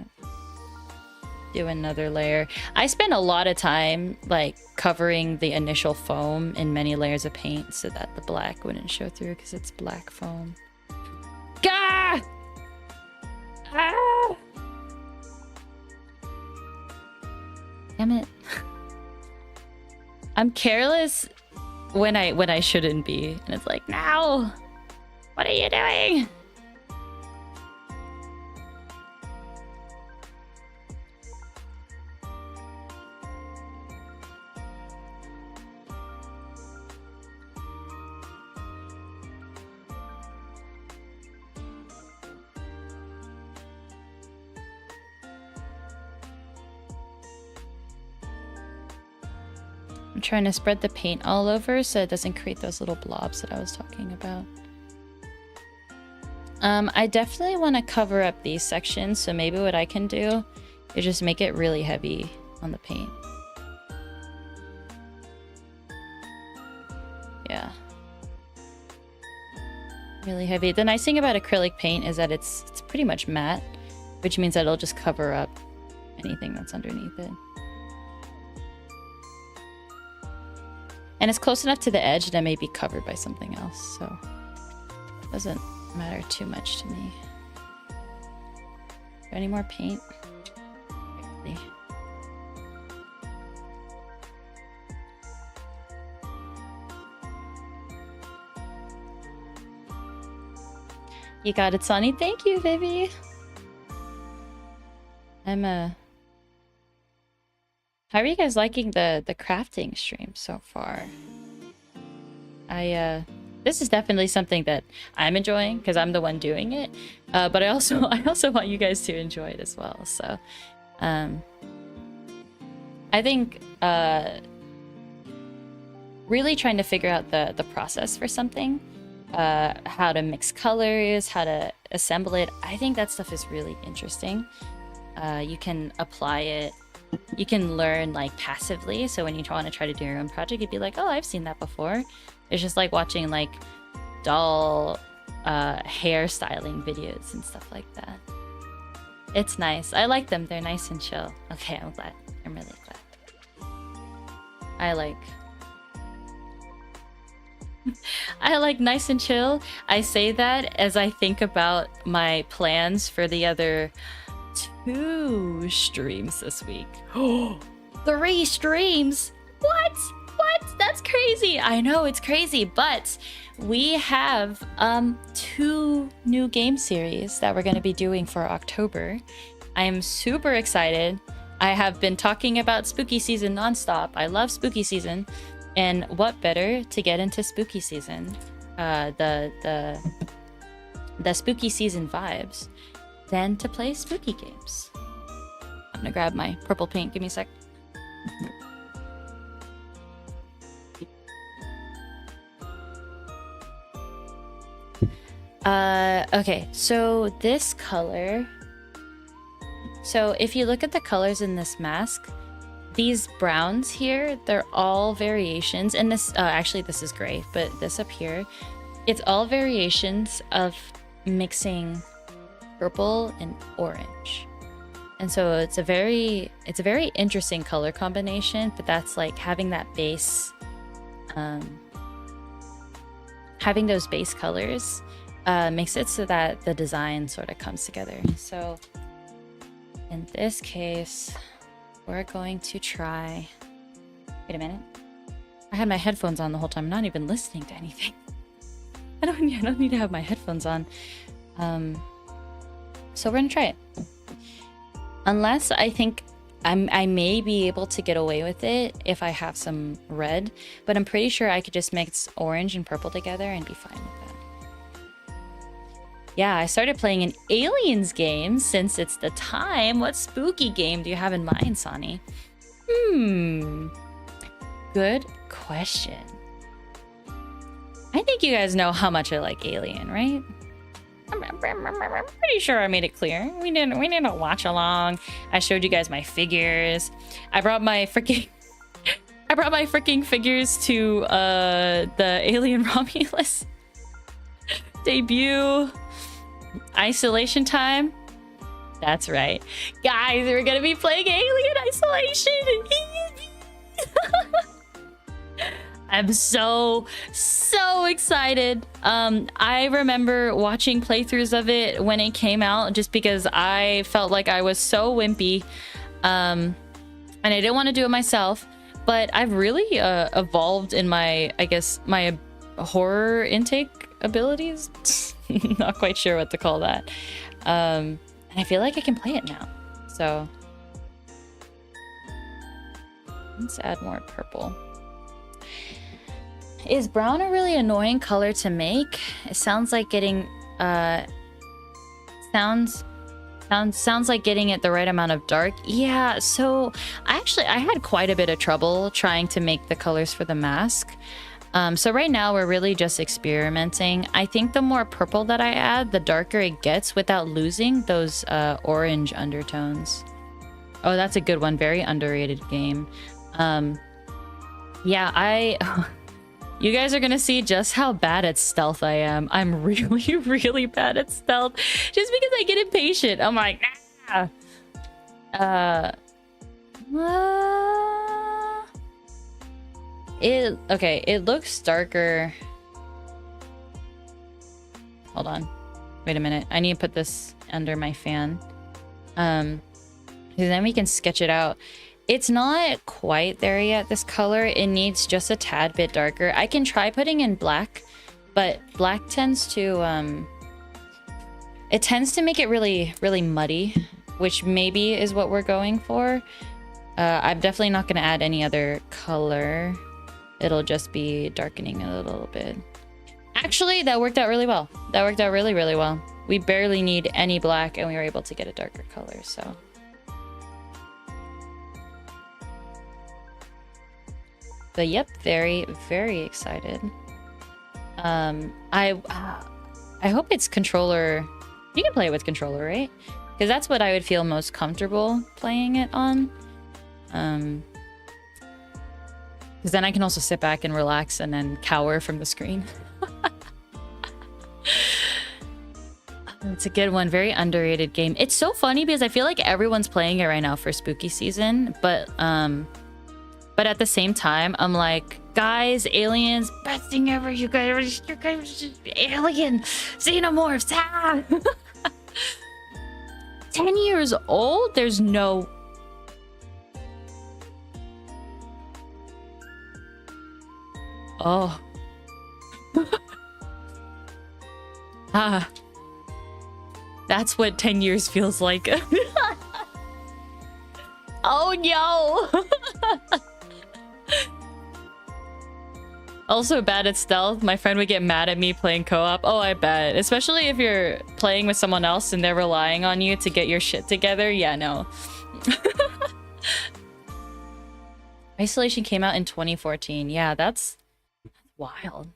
S1: do another layer. I spent a lot of time like covering the initial foam in many layers of paint so that the black wouldn't show through because it's black foam. Gah! Ah! Damn it. I'm careless when I shouldn't be, and it's like, no, what are you doing? I'm trying to spread the paint all over so it doesn't create those little blobs that I was talking about. I definitely want to cover up these sections, so maybe what I can do is just make it really heavy on the paint. Yeah. Really heavy. The nice thing about acrylic paint is that it's pretty much matte, which means that it'll just cover up anything that's underneath it. And it's close enough to the edge that it may be covered by something else, so it doesn't matter too much to me. Any more paint? Really. You got it, Sonny. Thank you, baby. How are you guys liking the crafting stream so far? This is definitely something that I'm enjoying because I'm the one doing it. But I also want you guys to enjoy it as well. So, I think really trying to figure out the process for something how to mix colors, how to assemble it. I think that stuff is really interesting. You can apply it, you can learn like passively. So when you want to try to do your own project, you'd be like, oh, I've seen that before. It's just like watching like doll hairstyling videos and stuff like that. It's nice. I like them. They're nice and chill. Okay, I'm glad. I'm really glad. I like nice and chill. I say that as I think about my plans for the other 2 streams this week. 3 streams? What? That's crazy. I know it's crazy, but we have 2 new game series that we're going to be doing for October. I am super excited. I have been talking about spooky season nonstop. I love spooky season, and what better to get into spooky season, the spooky season vibes, than to play spooky games. I'm gonna grab my purple paint. Give me a sec. Okay, so this color. So if you look at the colors in this mask, these browns here, they're all variations. And this, actually this is gray, but this up here, it's all variations of mixing purple and orange. And so it's a very interesting color combination, but that's like having that base, having those base colors makes it so that the design sort of comes together. So in this case, we're going to try... Wait a minute. I had my headphones on the whole time. I'm not even listening to anything. I don't need to have my headphones on. So we're gonna try it. Unless I think I may be able to get away with it if I have some red, but I'm pretty sure I could just mix orange and purple together and be fine with that. Yeah, I started playing an Aliens game since it's the time. What spooky game do you have in mind, Sonny? Good question. I think you guys know how much I like Alien, right? I'm pretty sure I made it clear. We didn't watch along. I showed you guys my figures. I brought my freaking figures to the Alien Romulus debut. Isolation time. That's right. Guys, we're gonna be playing Alien Isolation. I'm so excited. I remember watching playthroughs of it when it came out just because I felt like I was so wimpy. And I didn't want to do it myself, but I've really evolved in my, I guess, my horror intake abilities. Not quite sure what to call that. And I feel like I can play it now. So let's add more purple. Is brown a really annoying color to make? It sounds like getting sounds like getting it the right amount of dark. Yeah, so I had quite a bit of trouble trying to make the colors for the mask. So right now we're really just experimenting. I think the more purple that I add, the darker it gets without losing those orange undertones. Oh, that's a good one. Very underrated game. Yeah, you guys are gonna see just how bad at stealth I am. I'm really, really bad at stealth. Just because I get impatient. I'm like, nah. Okay, it looks darker. Hold on. Wait a minute. I need to put this under my fan. Because then we can sketch it out. It's not quite there yet, this color. It needs just a tad bit darker. I can try putting in black, but black tends to, it tends to make it really, really muddy, which maybe is what we're going for. I'm definitely not going to add any other color. It'll just be darkening a little bit. Actually, that worked out really well. That worked out really, really well. We barely need any black and we were able to get a darker color, so. But yep, very, very excited. I hope it's controller. You can play it with controller, right? Because that's what I would feel most comfortable playing it on. Because then I can also sit back and relax and then cower from the screen. It's a good one. Very underrated game. It's so funny because I feel like everyone's playing it right now for spooky season, but at the same time, I'm like, guys, aliens, best thing ever. You guys, alien, xenomorphs. Ah! 10 years old? There's no... Oh. Ah. That's what 10 years feels like. Oh no! Also bad at stealth. My friend would get mad at me playing co-op. Oh, I bet. Especially if you're playing with someone else and they're relying on you to get your shit together. Yeah, no. Isolation came out in 2014. Yeah, that's wild.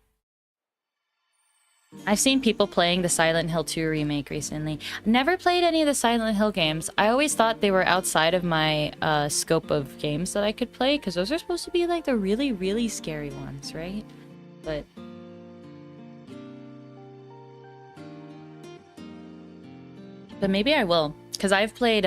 S1: I've seen people playing the Silent Hill 2 remake recently. Never played any of the Silent Hill games. I always thought they were outside of my scope of games that I could play, because those are supposed to be like the really, really scary ones, right? But maybe I will, because I've played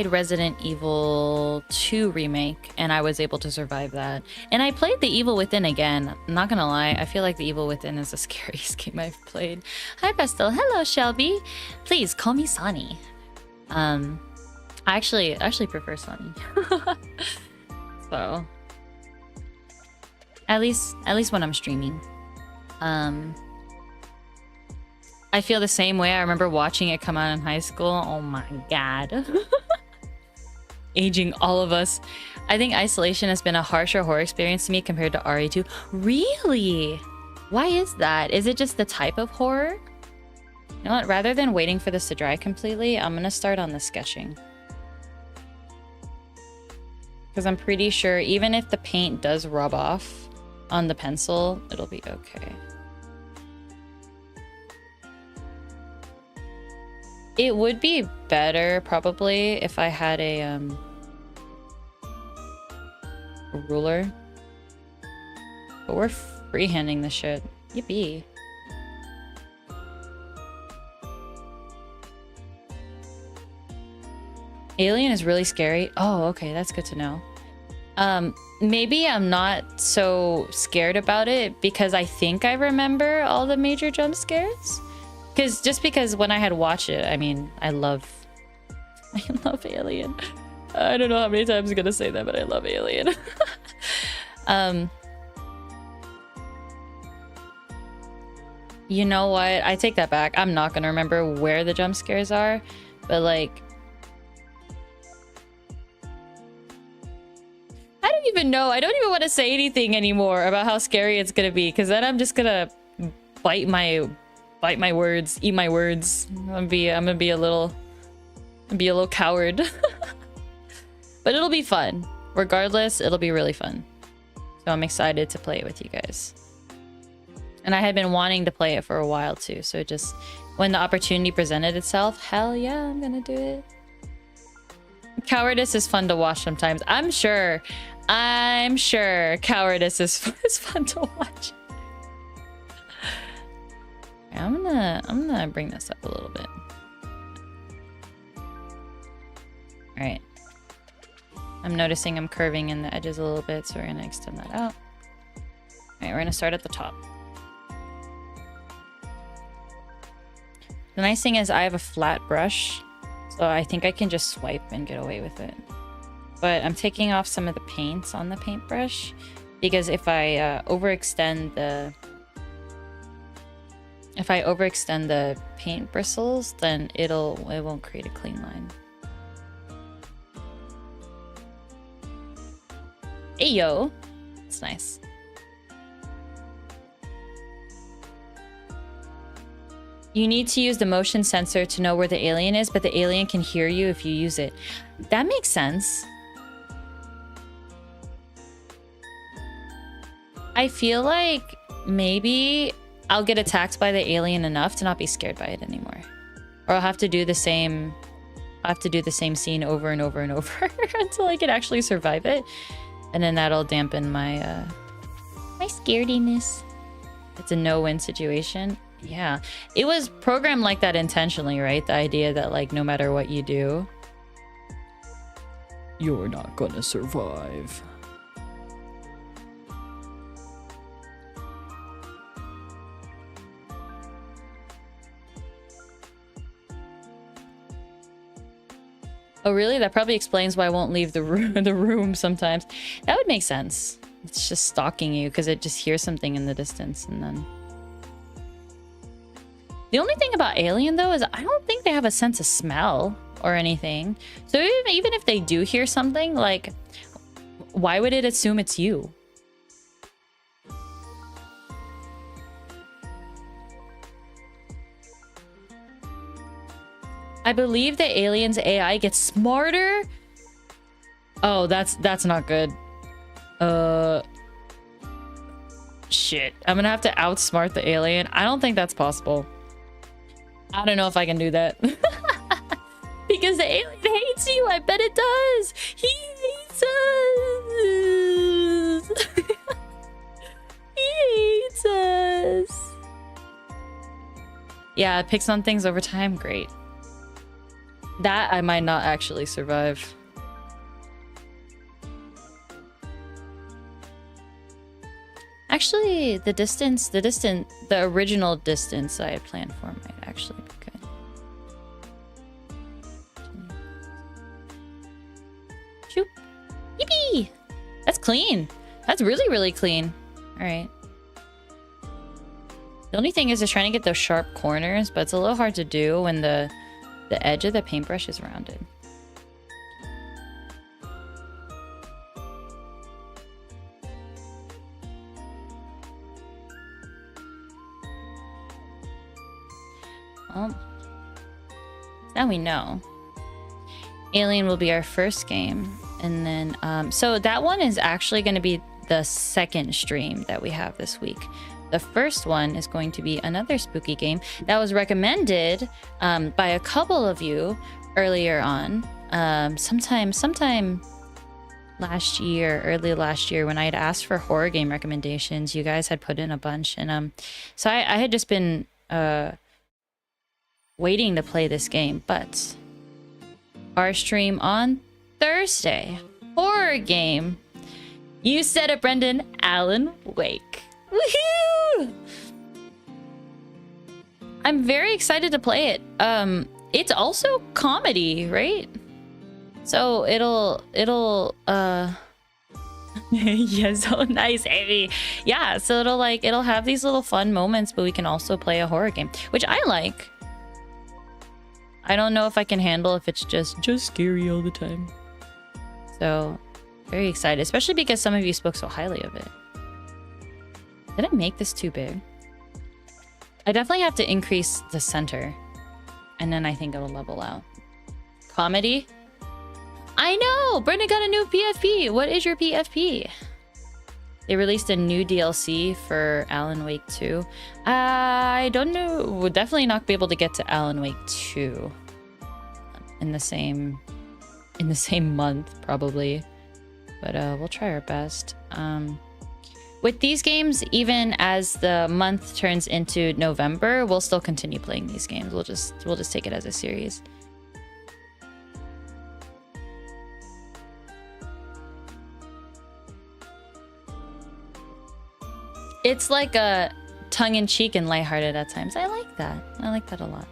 S1: Resident Evil 2 remake, and I was able to survive that. And I played The Evil Within again. I'm not gonna lie, I feel like The Evil Within is the scariest game I've played. Hi, Pastel. Hello, Shelby. Please, call me Sonny. I actually prefer Sonny. So... At least when I'm streaming. I feel the same way. I remember watching it come out in high school. Oh my god. Aging all of us. I think Isolation has been a harsher horror experience to me compared to RE2. Really? Why is that? Is it just the type of horror? You know what? Rather than waiting for this to dry completely, I'm gonna start on the sketching. Because I'm pretty sure even if the paint does rub off on the pencil, it'll be okay. It would be better, probably, if I had a ruler. But we're freehanding this shit. Yippee. Alien is really scary. Oh, okay, that's good to know. Maybe I'm not so scared about it because I think I remember all the major jump scares. Because when I had watched it, I mean, I love Alien. I don't know how many times I'm gonna say that, but I love Alien. You know what? I take that back. I'm not gonna remember where the jump scares are, but like... I don't even know. I don't even want to say anything anymore about how scary it's gonna be, because then I'm just gonna bite my words, eat my words. I'm gonna be a little coward. But it'll be fun. Regardless, it'll be really fun. So I'm excited to play it with you guys. And I had been wanting to play it for a while too, so just when the opportunity presented itself, hell yeah, I'm gonna do it. Cowardice is fun to watch sometimes. I'm sure cowardice is fun to watch. I'm gonna bring this up a little bit. Alright. I'm noticing I'm curving in the edges a little bit, so we're gonna extend that out. Alright, we're gonna start at the top. The nice thing is I have a flat brush, so I think I can just swipe and get away with it. But I'm taking off some of the paints on the paintbrush, because if I overextend the paint bristles, then it won't create a clean line. Hey yo, it's nice. You need to use the motion sensor to know where the alien is, but the alien can hear you if you use it. That makes sense. I feel like maybe I'll get attacked by the alien enough to not be scared by it anymore. Or I'll have to do the same scene over and over and over until I can actually survive it. And then that'll dampen my my scarediness. It's a no-win situation. Yeah. It was programmed like that intentionally, right? The idea that like no matter what you do, you're not gonna survive. Oh, really? That probably explains why I won't leave the room sometimes. That would make sense. It's just stalking you because it just hears something in the distance and then... The only thing about Alien, though, is I don't think they have a sense of smell or anything. So even if they do hear something, like, why would it assume it's you? I believe the alien's AI gets smarter. Oh, that's not good. Shit. I'm gonna have to outsmart the alien. I don't think that's possible. I don't know if I can do that. Because the alien hates you. I bet it does. He hates us. He hates us. Yeah, it picks on things over time. Great. That I might not actually survive. Actually, the original distance I had planned for might actually be good. Shoop. Yippee! That's clean. That's really, really clean. All right. The only thing is just trying to get those sharp corners, but it's a little hard to do when the edge of the paintbrush is rounded. Well, now we know. Alien will be our first game. And then, so that one is actually going to be the second stream that we have this week. The first one is going to be another spooky game that was recommended by a couple of you earlier on. Sometime last year, early last year, when I had asked for horror game recommendations, you guys had put in a bunch. And so I had just been waiting to play this game. But our stream on Thursday, horror game. You said it, Brendan. Alan Wake. Woohoo! I'm very excited to play it. It's also comedy, right? So it'll yeah, so nice, Amy. Yeah, so it'll have these little fun moments, but we can also play a horror game, which I like. I don't know if I can handle if it's just scary all the time. So very excited, especially because some of you spoke so highly of it. Did I make this too big? I definitely have to increase the center. And then I think it'll level out. Comedy? I know! Brendan got a new PFP! What is your PFP? They released a new DLC for Alan Wake 2. I don't know. We'll definitely not be able to get to Alan Wake 2 in the same month, probably. But we'll try our best. With these games, even as the month turns into November, we'll still continue playing these games. We'll just take it as a series. It's like a tongue-in-cheek and lighthearted at times. I like that. I like that a lot.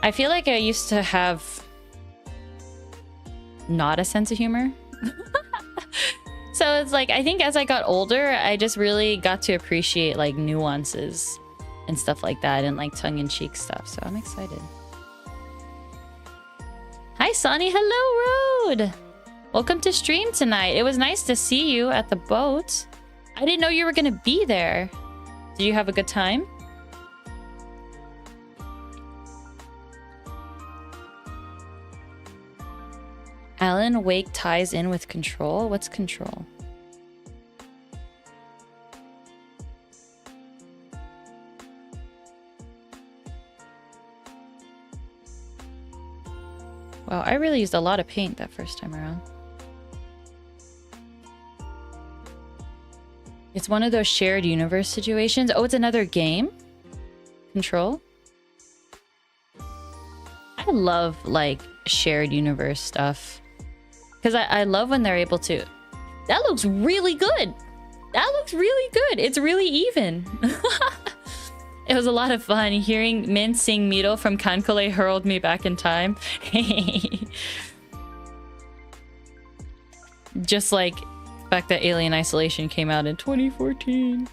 S1: I feel like I used to have not a sense of humor. So it's like, I think as I got older, I just really got to appreciate like nuances and stuff like that and like tongue-in-cheek stuff. So I'm excited. Hi, Sonny. Hello, Road. Welcome to stream tonight. It was nice to see you at the boat. I didn't know you were going to be there. Did you have a good time? Alan Wake ties in with Control. What's Control? Wow, I really used a lot of paint that first time around. It's one of those shared universe situations. Oh, it's another game? Control? I love, like, shared universe stuff. Because I love when they're able to... That looks really good! That looks really good! It's really even! It was a lot of fun. Hearing Min sing Mito from Kankole hurled me back in time. Just like the fact that Alien Isolation came out in 2014.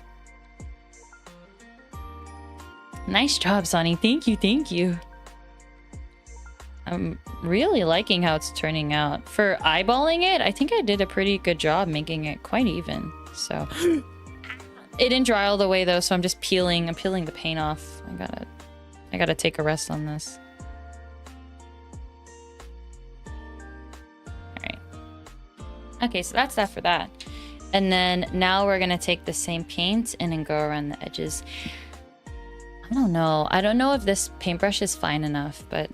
S1: Nice job, Sonny. Thank you, thank you. I'm really liking how it's turning out. For eyeballing it, I think I did a pretty good job making it quite even. So... It didn't dry all the way though, so I'm just peeling. I'm peeling the paint off. I gotta take a rest on this. Alright. Okay, so that's that for that. And then now we're gonna take the same paint and then go around the edges. I don't know. I don't know if this paintbrush is fine enough, but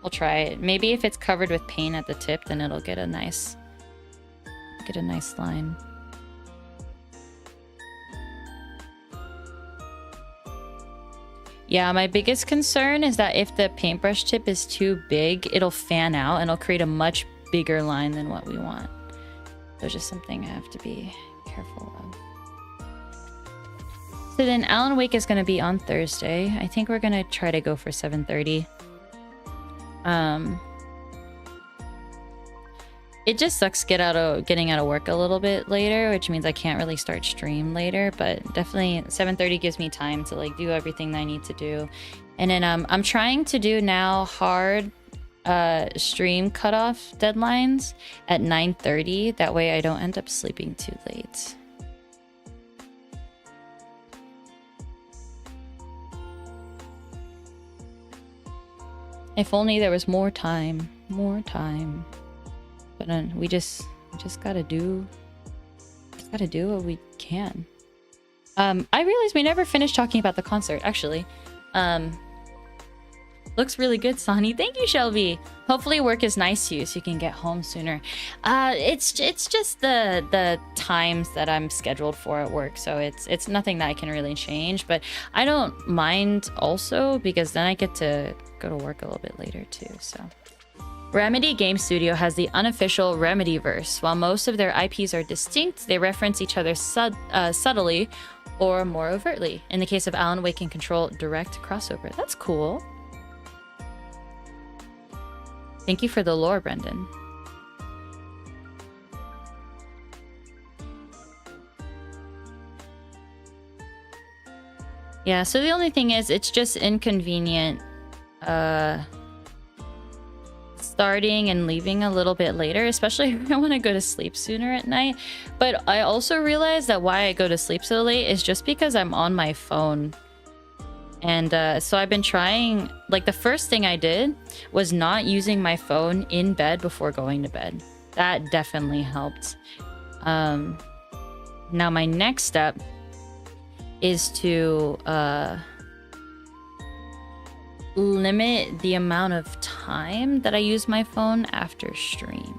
S1: I'll try it. Maybe if it's covered with paint at the tip, then it'll get a nice line. Yeah, my biggest concern is that if the paintbrush tip is too big, it'll fan out and it'll create a much bigger line than what we want. There's just something I have to be careful of. So then Alan Wake is going to be on Thursday. I think we're going to try to go for 7:30. It just sucks getting out of work a little bit later, which means I can't really start stream later, but definitely 7:30 gives me time to like do everything that I need to do. And then I'm trying to do now hard stream cutoff deadlines at 9:30. That way I don't end up sleeping too late. If only there was more time. More time. But we just gotta do what we can. I realized we never finished talking about the concert, actually. Looks really good, Sonny. Thank you, Shelby. Hopefully work is nice to you so you can get home sooner. It's just the times that I'm scheduled for at work, so it's nothing that I can really change, but I don't mind also because then I get to go to work a little bit later too, so. Remedy Game Studio has the unofficial Remedyverse. While most of their IPs are distinct, they reference each other subtly or more overtly. In the case of Alan Wake and Control, direct crossover. That's cool. Thank you for the lore, Brendan. Yeah, so the only thing is, it's just inconvenient starting and leaving a little bit later, especially if I want to go to sleep sooner at night. But I also realized that why I go to sleep so late is just because I'm on my phone. And so I've been trying, like the first thing I did was not using my phone in bed before going to bed. That definitely helped. Now my next step is to limit the amount of time that I use my phone after stream.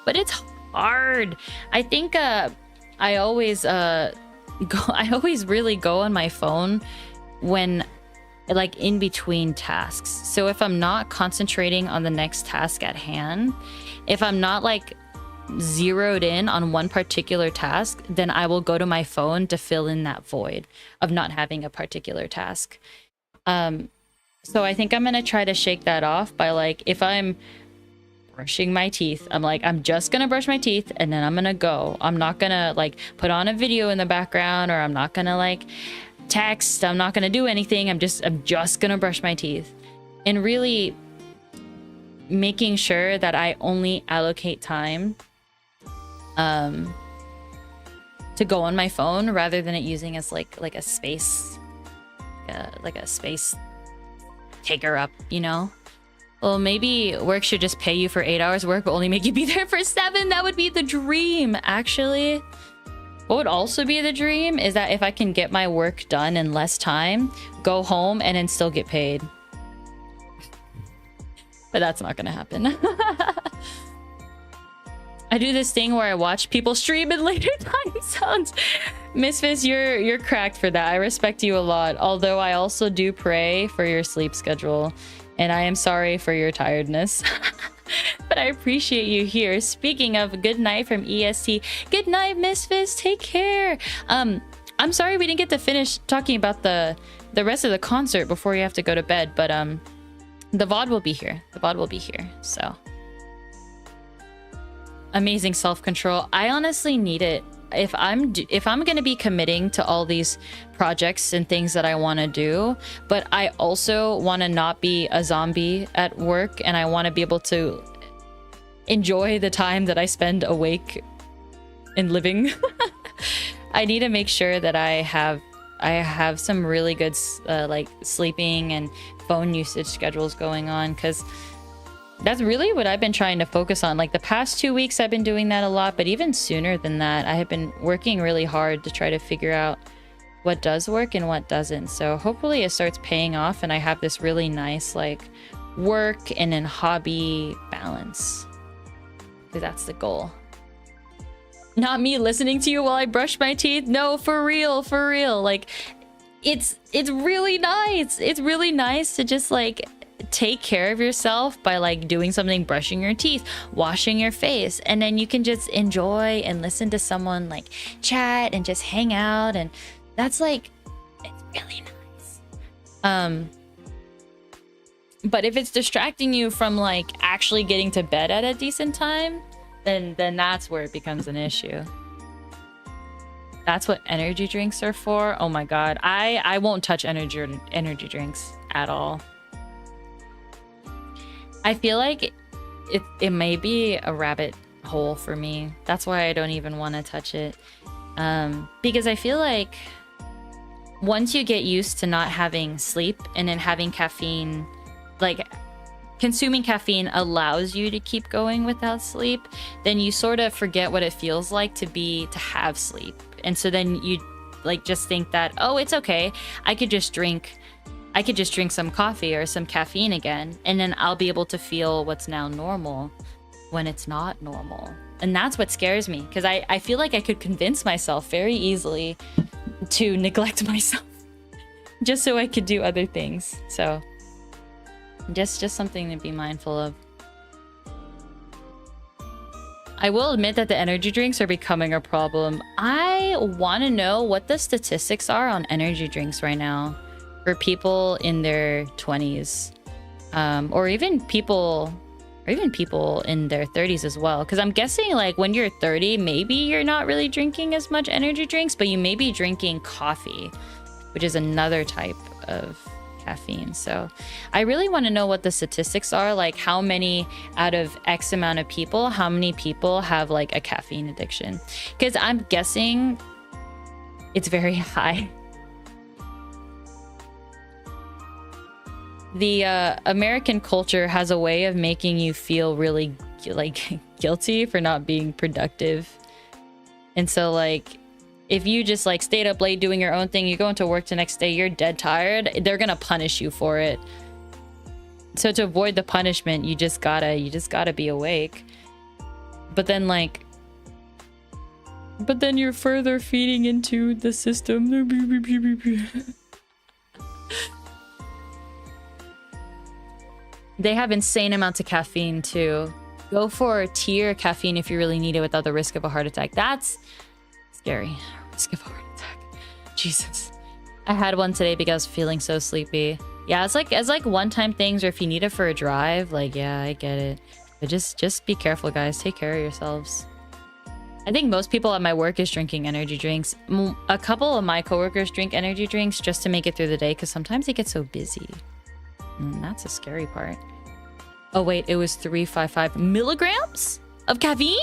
S1: But it's hard. I think I always really go on my phone when like in between tasks. So if I'm not concentrating on the next task at hand, if I'm not like zeroed in on one particular task, then I will go to my phone to fill in that void of not having a particular task. So I think I'm gonna try to shake that off by like, if I'm brushing my teeth, I'm like, I'm just gonna brush my teeth and then I'm gonna go. I'm not gonna like put on a video in the background, or I'm not gonna like text. I'm not gonna do anything. I'm just gonna brush my teeth, and really making sure that I only allocate time to go on my phone rather than it using as like a space taker up, you know. Well, maybe work should just pay you for 8 hours work but only make you be there for 7. That would be the dream, actually. What would also be the dream is that if I can get my work done in less time, go home and then still get paid. But that's not gonna happen. I do this thing where I watch people stream in later time zones. Misfits, you're cracked for that. I respect you a lot. Although I also do pray for your sleep schedule. And I am sorry for your tiredness. But I appreciate you here. Speaking of good night from EST. Good night, Misfits. Take care. I'm sorry we didn't get to finish talking about the rest of the concert before you have to go to bed. But the VOD will be here. The VOD will be here. So... amazing self-control. I honestly need it. If I'm going to be committing to all these projects and things that I want to do, but I also want to not be a zombie at work, and I want to be able to enjoy the time that I spend awake and living. I need to make sure that I have some really good like sleeping and phone usage schedules going on, because that's really what I've been trying to focus on. Like the past 2 weeks, I've been doing that a lot, but even sooner than that, I have been working really hard to try to figure out what does work and what doesn't. So hopefully it starts paying off and I have this really nice like work and then hobby balance, because that's the goal. Not me listening to you while I brush my teeth. No, for real, for real. Like it's really nice. It's really nice to just like take care of yourself by like doing something, brushing your teeth, washing your face, and then you can just enjoy and listen to someone like chat and just hang out, and that's like, it's really nice. But if it's distracting you from like actually getting to bed at a decent time, then that's where it becomes an issue. That's what energy drinks are for. Oh my god, I won't touch energy drinks at all. I feel like it may be a rabbit hole for me. That's why I don't even want to touch it. Because I feel like once you get used to not having sleep and then having caffeine, like consuming caffeine allows you to keep going without sleep, then you sort of forget what it feels like to have sleep. And so then you like just think that, oh, it's okay. I could just drink some coffee or some caffeine again, and then I'll be able to feel what's now normal when it's not normal. And that's what scares me, because I feel like I could convince myself very easily to neglect myself just so I could do other things. So just something to be mindful of. I will admit that the energy drinks are becoming a problem. I want to know what the statistics are on energy drinks right now for people in their 20s, or even people in their 30s as well. Because I'm guessing like when you're 30, maybe you're not really drinking as much energy drinks, but you may be drinking coffee, which is another type of caffeine. So I really want to know what the statistics are, like how many out of X amount of people, how many people have like a caffeine addiction, because I'm guessing it's very high. The American culture has a way of making you feel really like guilty for not being productive. And so like if you just like stayed up late doing your own thing, you go into work the next day, you're dead tired, they're gonna punish you for it. So to avoid the punishment, you just gotta be awake. But then you're further feeding into the system. They have insane amounts of caffeine too. Go for tea or caffeine if you really need it without the risk of a heart attack. That's scary. Risk of a heart attack. Jesus. I had one today because I was feeling so sleepy. Yeah, it's like one-time things, or if you need it for a drive, like, yeah, I get it. But just be careful, guys. Take care of yourselves. I think most people at my work is drinking energy drinks. A couple of my coworkers drink energy drinks just to make it through the day, because sometimes they get so busy. And that's a scary part. Oh wait, it was 355 milligrams of caffeine?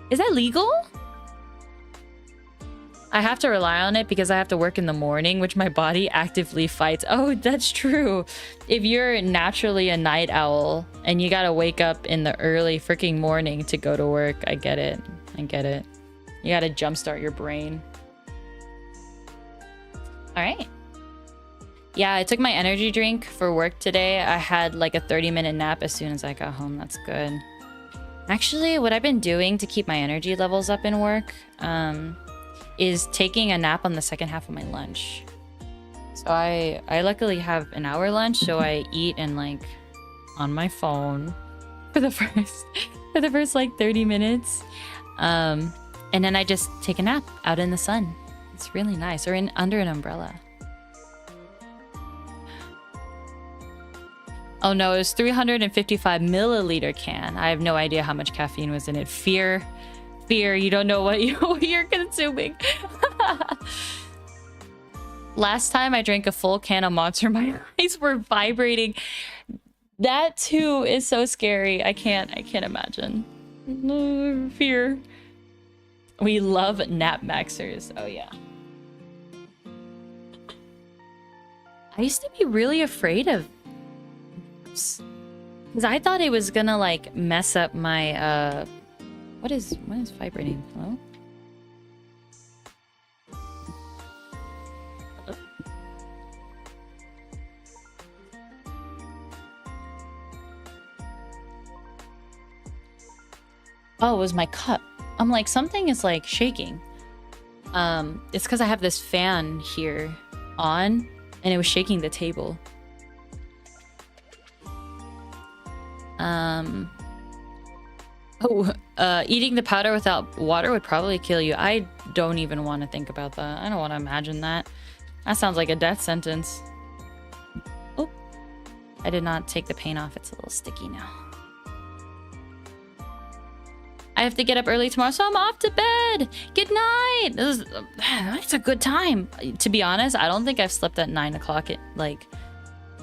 S1: Is that legal? I have to rely on it because I have to work in the morning, which my body actively fights. Oh, that's true. If you're naturally a night owl and you gotta wake up in the early freaking morning to go to work, I get it. I get it. You gotta jumpstart your brain. All right. Yeah, I took my energy drink for work today. I had like a 30-minute nap as soon as I got home. That's good. Actually, what I've been doing to keep my energy levels up in work is taking a nap on the second half of my lunch. So I luckily have an hour lunch, so I eat and like on my phone for the first like 30 minutes. And then I just take a nap out in the sun. It's really nice, or under an umbrella. Oh no, it was 355 milliliter can. I have no idea how much caffeine was in it. Fear, you don't know what you're consuming. Last time I drank a full can of Monster, my eyes were vibrating. That too is so scary. I can't imagine. Fear. We love nap maxers. Oh yeah. I used to be really afraid of, because I thought it was gonna like mess up my what is vibrating? Hello? Oh, it was my cup. I'm like, something is like shaking. It's because I have this fan here on and it was shaking the table. Eating the powder without water would probably kill you. I don't even want to think about that. I don't want to imagine that. That sounds like a death sentence. Oh, I did not take the paint off. It's a little sticky now. I have to get up early tomorrow, so I'm off to bed. Good night. It's a good time. To be honest, I don't think I've slept at 9 o'clock, like,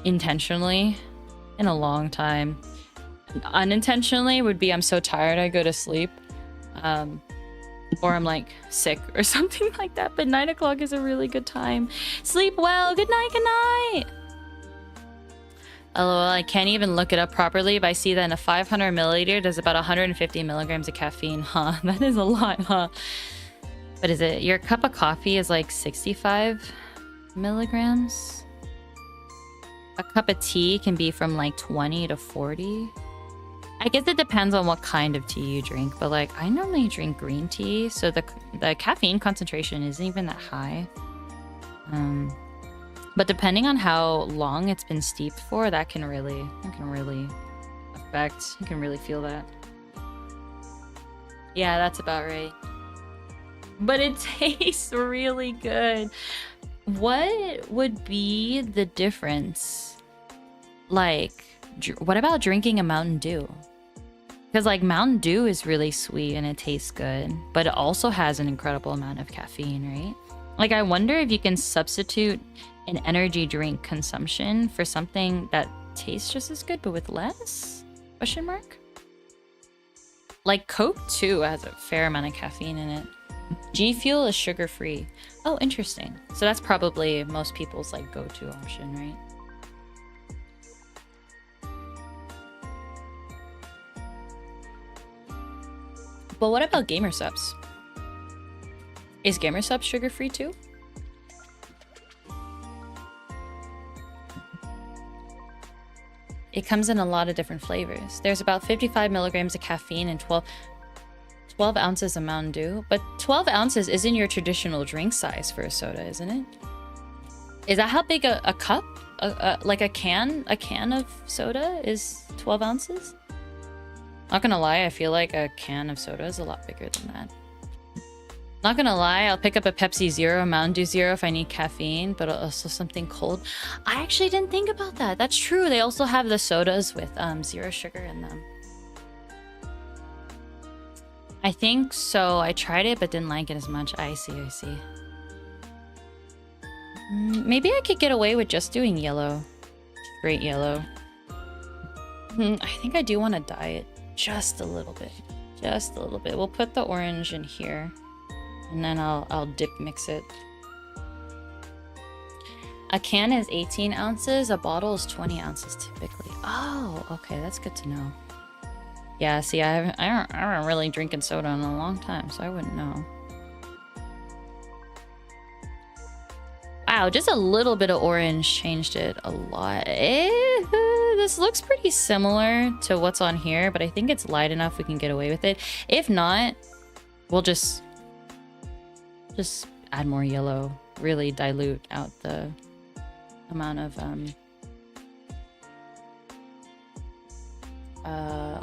S1: intentionally in a long time. Unintentionally would be I'm so tired I go to sleep. Or I'm like sick or something like that. But 9 o'clock is a really good time. Sleep well. Good night, good night. LOL, I can't even look it up properly, but I see that in a 500 milliliter, there's about 150 milligrams of caffeine. Huh, that is a lot, huh? What is it? Your cup of coffee is like 65 milligrams? A cup of tea can be from like 20 to 40. I guess it depends on what kind of tea you drink, but like I normally drink green tea, so the caffeine concentration isn't even that high. But depending on how long it's been steeped for, that can really affect. You can really feel that. Yeah, that's about right. But it tastes really good. What would be the difference? Like, what about drinking a Mountain Dew? Because like Mountain Dew is really sweet and it tastes good, but it also has an incredible amount of caffeine, right? Like, I wonder if you can substitute an energy drink consumption for something that tastes just as good but with less? Question mark? Like Coke too has a fair amount of caffeine in it. G Fuel is sugar-free. Oh, interesting. So that's probably most people's like go-to option, right? But what about Gamer Subs? Is Gamer Subs sugar-free too? It comes in a lot of different flavors. There's about 55 milligrams of caffeine and 12 ounces of Mountain Dew. But 12 ounces isn't your traditional drink size for a soda, isn't it? Is that how big a cup? Like a can of soda is 12 ounces? Not gonna lie, I feel like a can of soda is a lot bigger than that. Not gonna lie, I'll pick up a Pepsi Zero, a Mountain Dew Zero if I need caffeine, but also something cold. I actually didn't think about that. That's true. They also have the sodas with zero sugar in them. I think so. I tried it, but didn't like it as much. I see. Maybe I could get away with just doing yellow. Straight yellow. I think I do want to dye it just a little bit. Just a little bit. We'll put the orange in here. And then I'll dip mix it. A can is 18 ounces. A bottle is 20 ounces typically. Oh, okay. That's good to know. Yeah, see, I haven't really drinking soda in a long time, so I wouldn't know. Wow, just a little bit of orange changed it a lot. This looks pretty similar to what's on here, but I think it's light enough we can get away with it. If not, we'll just add more yellow. Really dilute out the amount of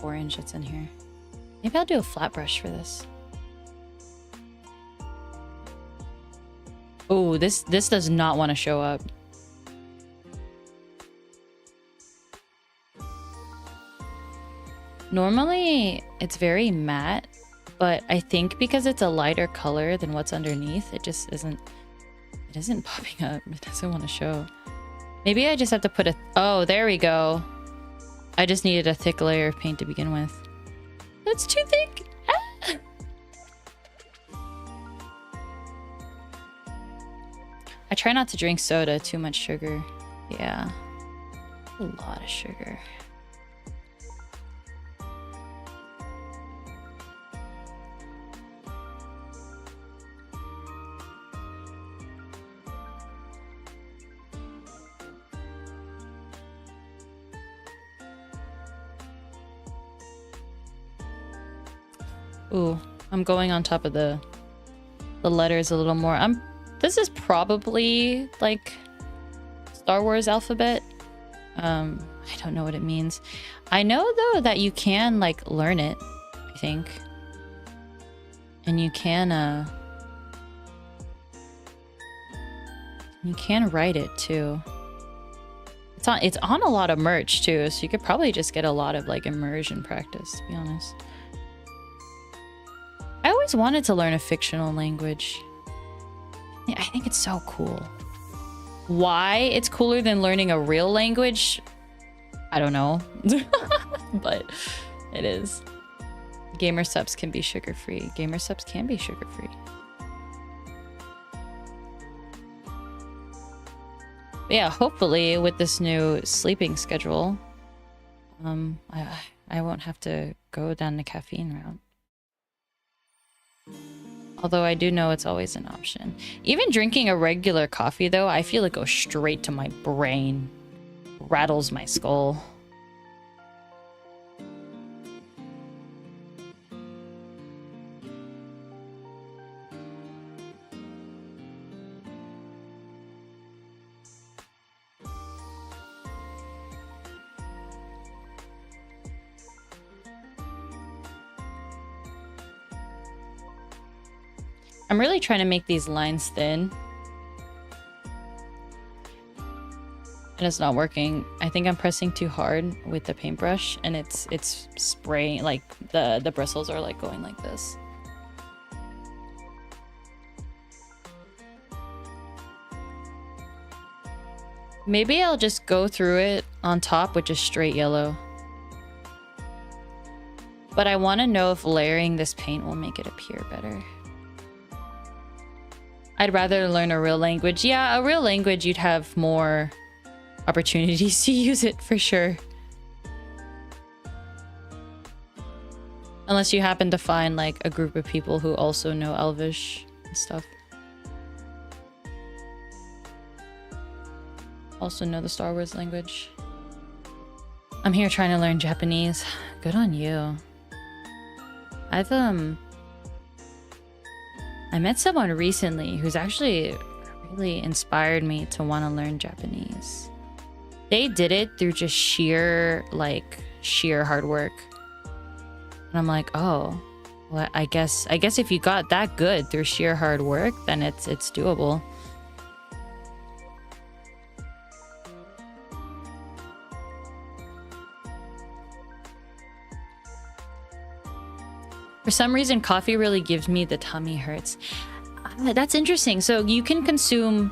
S1: orange that's in here. Maybe I'll do a flat brush for this. Oh, this does not want to show up. Normally, it's very matte, but I think because it's a lighter color than what's underneath, it just isn't... It isn't popping up. It doesn't want to show. Maybe I just have to put a... Oh, there we go. I just needed a thick layer of paint to begin with. That's too thick! Ah! I try not to drink soda, too much sugar. Yeah. A lot of sugar. Ooh, I'm going on top of the letters a little more. This is probably like Star Wars alphabet. I don't know what it means. I know though that you can like learn it, I think. And you can write it too. It's on a lot of merch too, so you could probably just get a lot of like immersion practice, to be honest. I always wanted to learn a fictional language. I think it's so cool. Why it's cooler than learning a real language, I don't know. But it is. Gamer subs can be sugar-free. Gamer subs can be sugar-free. Yeah, hopefully with this new sleeping schedule, I won't have to go down the caffeine route. Although I do know it's always an option. Even drinking a regular coffee, though, I feel it goes straight to my brain. Rattles my skull. I'm really trying to make these lines thin. And it's not working. I think I'm pressing too hard with the paintbrush and it's spraying, like the bristles are like going like this. Maybe I'll just go through it on top with just straight yellow. But I want to know if layering this paint will make it appear better. I'd rather learn a real language. Yeah, a real language, you'd have more opportunities to use it for sure. Unless you happen to find like a group of people who also know Elvish and stuff. Also know the Star Wars language. I'm here trying to learn Japanese. Good on you. I met someone recently who's actually really inspired me to want to learn Japanese. They did it through just sheer hard work. And I'm like, oh, well, I guess if you got that good through sheer hard work, then it's doable. For some reason, coffee really gives me the tummy hurts. That's interesting. So you can consume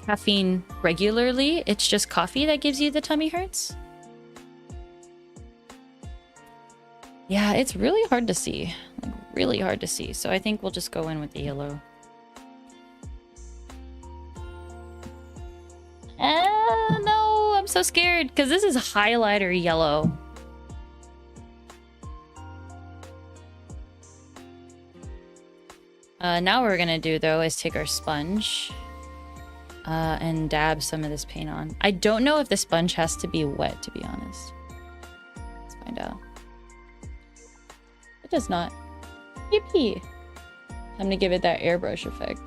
S1: caffeine regularly. It's just coffee that gives you the tummy hurts? Yeah, it's really hard to see. Like, really hard to see. So I think we'll just go in with the yellow. No, I'm so scared because this is highlighter yellow. Now what we're gonna do though is take our sponge and dab some of this paint on. I don't know if the sponge has to be wet, to be honest. Let's find out. It does not. Yippee! Time to give it that airbrush effect.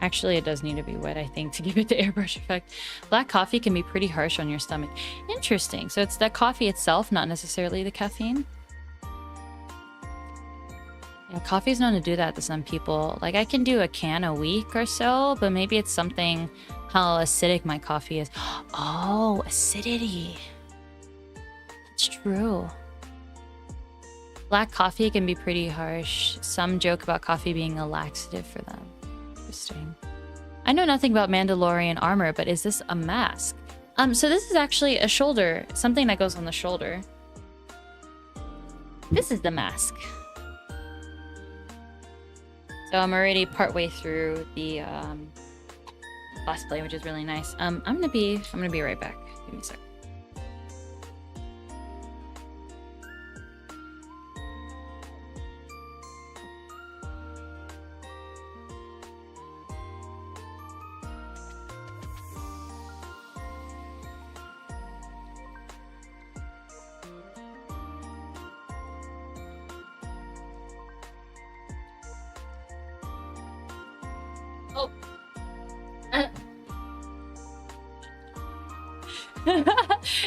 S1: Actually, it does need to be wet, I think, to give it the airbrush effect. Black coffee can be pretty harsh on your stomach. Interesting. So it's the coffee itself, not necessarily the caffeine. Yeah, coffee's known to do that to some people. Like, I can do a can a week or so, but maybe it's something how acidic my coffee is. Oh, acidity. It's true. Black coffee can be pretty harsh. Some joke about coffee being a laxative for them. Interesting. I know nothing about Mandalorian armor, but is this a mask? So this is actually a shoulder, something that goes on the shoulder. This is the mask. So I'm already partway through the cosplay, which is really nice. I'm gonna be right back. Give me a sec.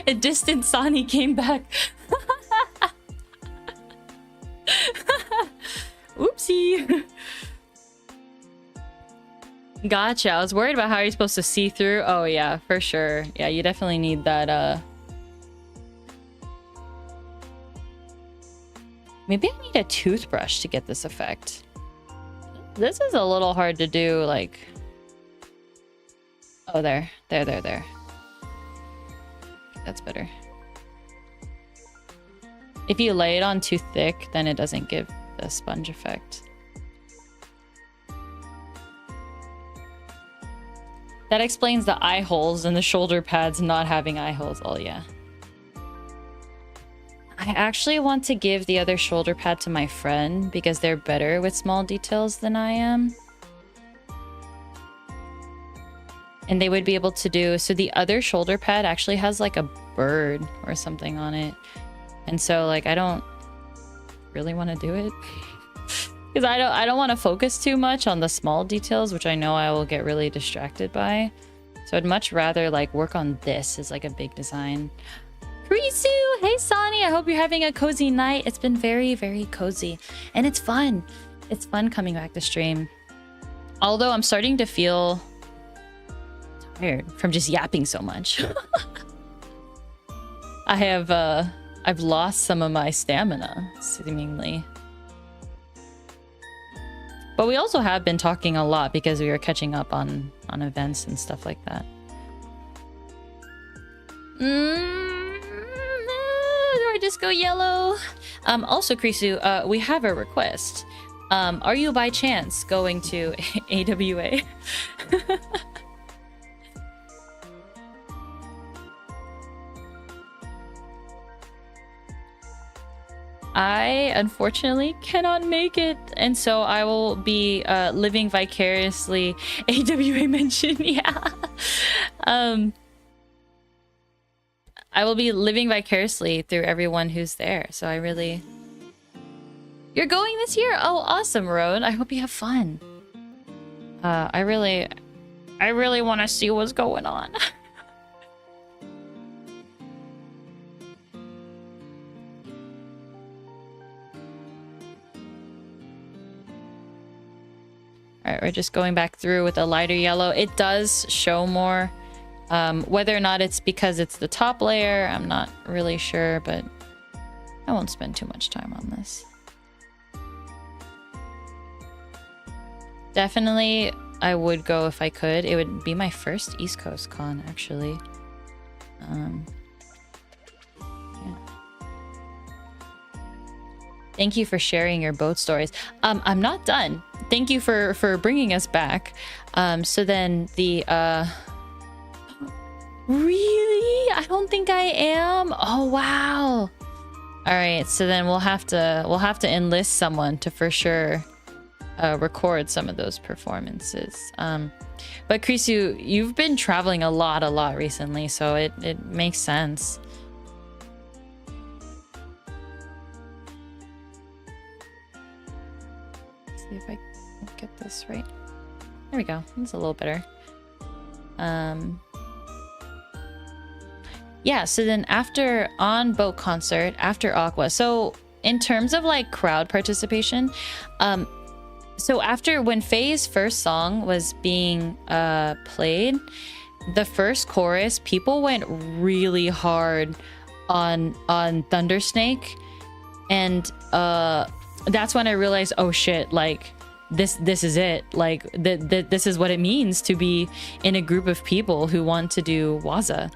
S1: A distant Sonny came back. Oopsie. Gotcha. I was worried about how you're supposed to see through. Oh yeah, for sure. Yeah, you definitely need that maybe I need a toothbrush to get this effect. This is a little hard to do, like... Oh, there. That's better. If you lay it on too thick, then it doesn't give the sponge effect. That explains the eye holes and the shoulder pads not having eye holes. Oh, yeah. I actually want to give the other shoulder pad to my friend because they're better with small details than I am. And they would be able to do... So the other shoulder pad actually has like a bird or something on it. And so like I don't really want to do it. Because I don't want to focus too much on the small details, which I know I will get really distracted by. So I'd much rather like work on this as like a big design. Risu! Hey Sonny! I hope you're having a cozy night. It's been very, very cozy. And it's fun. It's fun coming back to stream. Although I'm starting to feel... tired from just yapping so much. I've lost some of my stamina, seemingly. But we also have been talking a lot because we were catching up on events and stuff like that. Do I just go yellow? Also, Krisu, we have a request. Are you by chance going to AWA? I unfortunately cannot make it, and so I will be living vicariously. AWA mention, yeah. I will be living vicariously through everyone who's there. So I really... You're going this year? Oh, awesome, Road. I hope you have fun. I really want to see what's going on. Alright, we're just going back through with a lighter yellow. It does show more. Whether or not it's because it's the top layer, I'm not really sure, but I won't spend too much time on this. Definitely, I would go if I could. It would be my first East Coast con, actually. Yeah. Thank you for sharing your boat stories. I'm not done. Thank you for bringing us back. So then the... Really? I don't think I am. Oh, wow. All All right, so then we'll have to enlist someone to for sure record some of those performances. But Krisu, you've been traveling a lot recently, so it makes sense. Let's see if I can get this right. There we go. It's a little better. Yeah, so then after on boat concert, after Aqua, so in terms of like crowd participation, so after when Faye's first song was being played, the first chorus, people went really hard on Thundersnake, and that's when I realized, oh shit, like this is it, like this is what it means to be in a group of people who want to do Waza.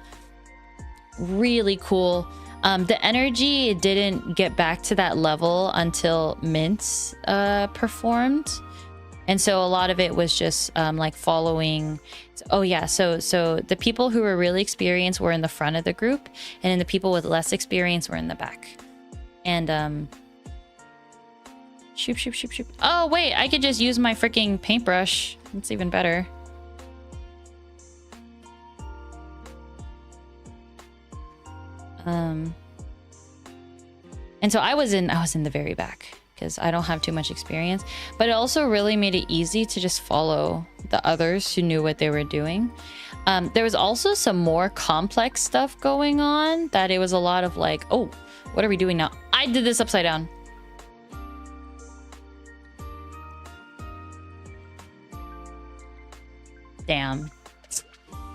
S1: Really cool. The energy didn't get back to that level until Mint performed, and so a lot of it was just like following. Oh yeah, so the people who were really experienced were in the front of the group, and then the people with less experience were in the back. And shoop. Oh wait, I could just use my freaking paintbrush. It's even better. And so I was in the very back because I don't have too much experience, but it also really made it easy to just follow the others who knew what they were doing. There was also some more complex stuff going on that it was a lot of like, oh, what are we doing now? I did this upside down. Damn.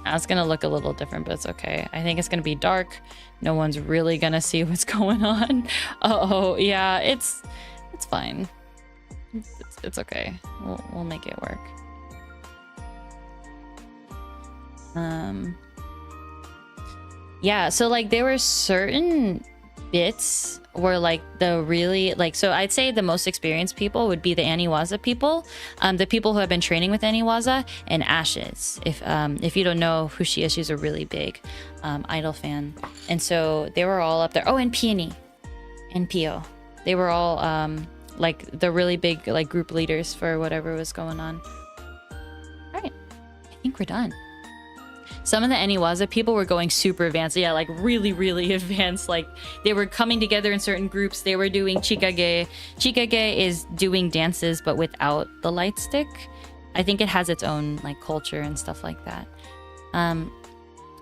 S1: That's gonna look a little different, but it's okay. I think it's gonna be dark. No one's really gonna see what's going on. Oh yeah, it's fine. It's okay. We'll make it work. Yeah, so like there were certain bits where like the really like, so I'd say the most experienced people would be the Aniwaza people, the people who have been training with Aniwaza, and Ashes. If you don't know who she is, she's a really big idol fan, and so they were all up there. Oh, and Peony and Pio, they were all like the really big like group leaders for whatever was going on. All right, I think we're done. Some of the Aniwaza people were going super advanced. Yeah, like really advanced. Like they were coming together in certain groups. They were doing chikage. Chikage is doing dances but without the light stick. I think it has its own like culture and stuff like that.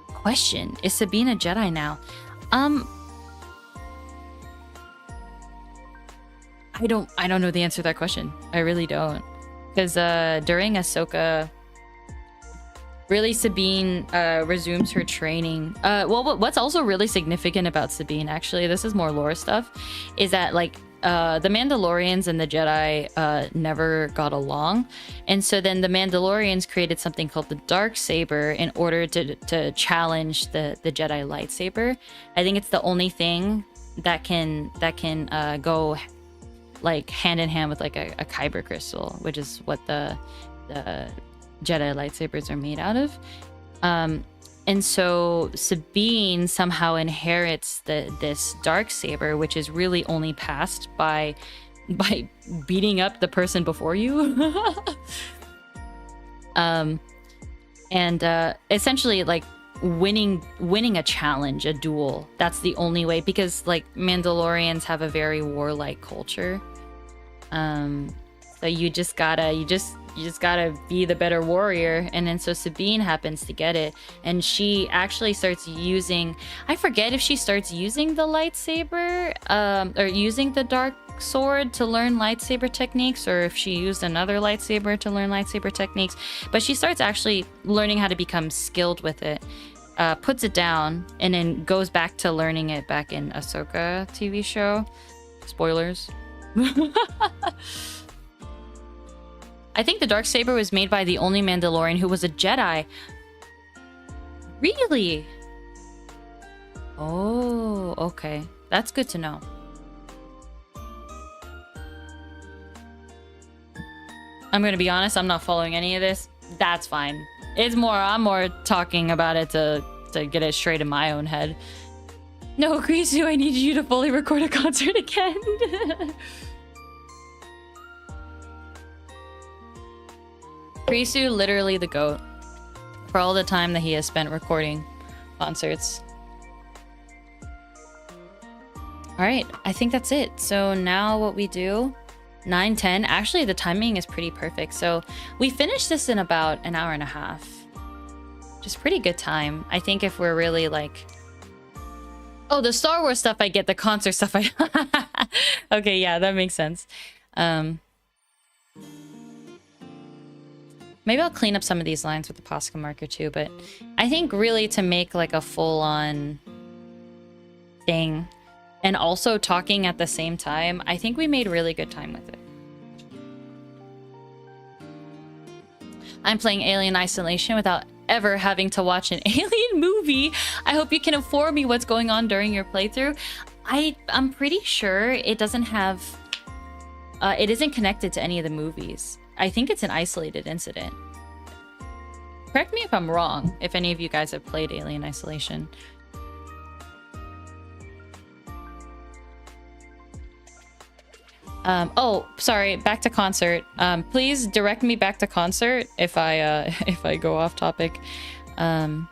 S1: Question, is Sabine a Jedi now? I don't know the answer to that question. I really don't. Because during Ahsoka, really, Sabine resumes her training. Well, what's also really significant about Sabine, actually, this is more lore stuff, is that like the Mandalorians and the Jedi never got along, and so then the Mandalorians created something called the dark saber in order to challenge the Jedi lightsaber. I think it's the only thing that can go like hand in hand with like a kyber crystal, which is what the Jedi lightsabers are made out of. And so Sabine somehow inherits this dark saber, which is really only passed by beating up the person before you. And essentially like winning a challenge, a duel. That's the only way, because like Mandalorians have a very warlike culture. So you just gotta be the better warrior. And then so Sabine happens to get it, and she actually starts using, I forget if she starts using the lightsaber or using the dark sword to learn lightsaber techniques, or if she used another lightsaber to learn lightsaber techniques, but she starts actually learning how to become skilled with it, puts it down, and then goes back to learning it back in Ahsoka TV show. Spoilers. I think the darksaber was made by the only Mandalorian who was a Jedi. Really? Oh, okay. That's good to know. I'm gonna be honest, I'm not following any of this. That's fine. I'm more talking about it to get it straight in my own head. No, Krisu, I need you to fully record a concert again. Krisu, literally the GOAT. For all the time that he has spent recording concerts. Alright, I think that's it. So now what we do, 9:10. Actually, the timing is pretty perfect. So we finished this in about an hour and a half. Which is pretty good time. I think if we're really like... Oh, the Star Wars stuff I get, the concert stuff I... Okay, yeah, that makes sense. Maybe I'll clean up some of these lines with the Posca marker too, but I think really to make like a full-on thing and also talking at the same time, I think we made really good time with it. I'm playing Alien Isolation without ever having to watch an Alien movie. I hope you can inform me what's going on during your playthrough. I'm pretty sure it doesn't have... it isn't connected to any of the movies. I think it's an isolated incident. Correct me if I'm wrong, if any of you guys have played Alien Isolation. Oh, sorry, back to concert. Please direct me back to concert if I if I go off topic. But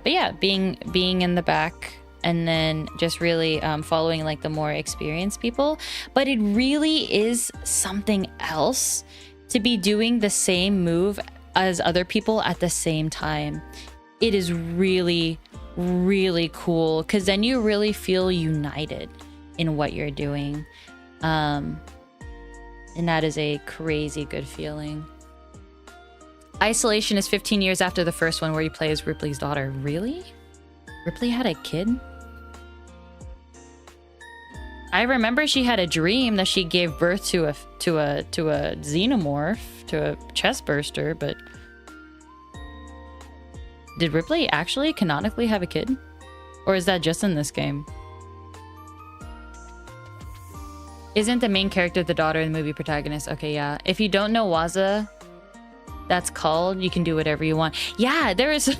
S1: yeah, being in the back and then just really following like the more experienced people. But it really is something else to be doing the same move as other people at the same time. It is really, really cool because then you really feel united in what you're doing. And that is a crazy good feeling. Isolation is 15 years after the first one where you play as Ripley's daughter. Really? Ripley had a kid? I remember she had a dream that she gave birth to a xenomorph, to a chest burster, but did Ripley actually canonically have a kid? Or is that just in this game? Isn't the main character the daughter in the movie protagonist? Okay, yeah. If you don't know Waza, that's called, you can do whatever you want. Yeah, there is...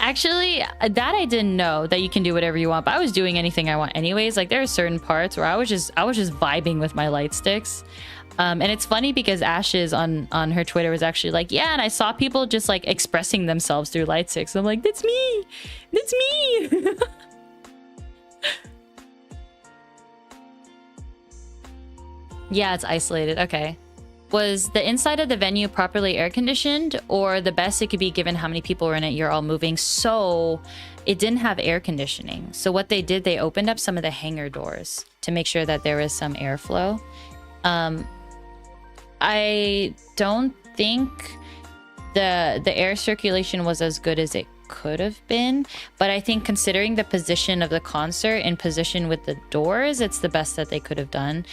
S1: Actually, that I didn't know, that you can do whatever you want, but I was doing anything I want anyways. Like, there are certain parts where I was just vibing with my light sticks. And it's funny because Ashes on her Twitter was actually like, yeah, and I saw people just like expressing themselves through light sticks. I'm like, that's me! That's me! Yeah, it's isolated. Okay. Was the inside of the venue properly air conditioned, or the best it could be given how many people were in it, you're all moving? So it didn't have air conditioning. So what they did, they opened up some of the hangar doors to make sure that there was some airflow. I don't think the air circulation was as good as it could have been, but I think considering the position of the concert in position with the doors, it's the best that they could have done.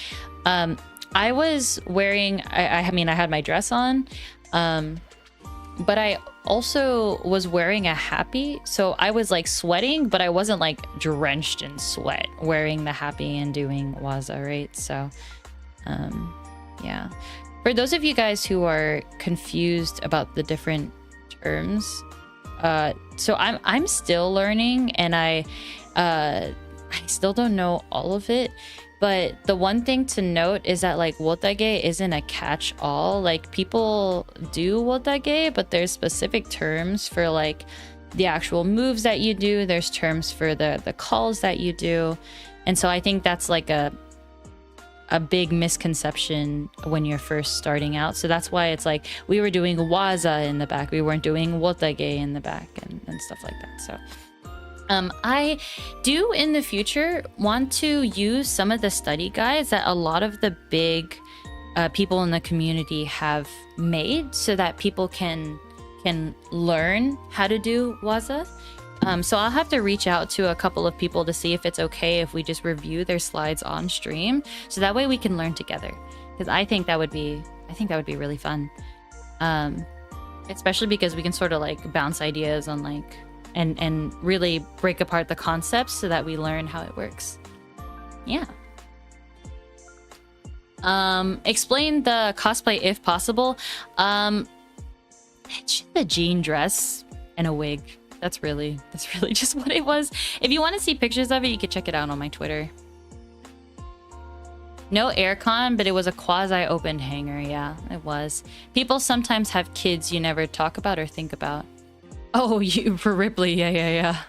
S1: I was wearing, I mean, I had my dress on, but I also was wearing a happy. So I was like sweating, but I wasn't like drenched in sweat wearing the happy and doing Waza, right? So, yeah. For those of you guys who are confused about the different terms, so I'm still learning, and I still don't know all of it. But the one thing to note is that like wotage isn't a catch-all. Like people do wotage, but there's specific terms for like the actual moves that you do. There's terms for the calls that you do. And so I think that's like a big misconception when you're first starting out. So that's why it's like we were doing waza in the back. We weren't doing wotage in the back and stuff like that. So I do in the future want to use some of the study guides that a lot of the big people in the community have made so that people can learn how to do waza. So I'll have to reach out to a couple of people to see if it's okay if we just review their slides on stream, so that way we can learn together. Because I think that would be really fun. Especially because we can sort of like bounce ideas on like and really break apart the concepts so that we learn how it works. Yeah. Explain the cosplay if possible. It's just a jean dress and a wig. That's really just what it was. If you want to see pictures of it, you can check it out on my Twitter. No aircon, but it was a quasi-opened hanger. Yeah, it was. People sometimes have kids you never talk about or think about. Oh, you for Ripley. Yeah.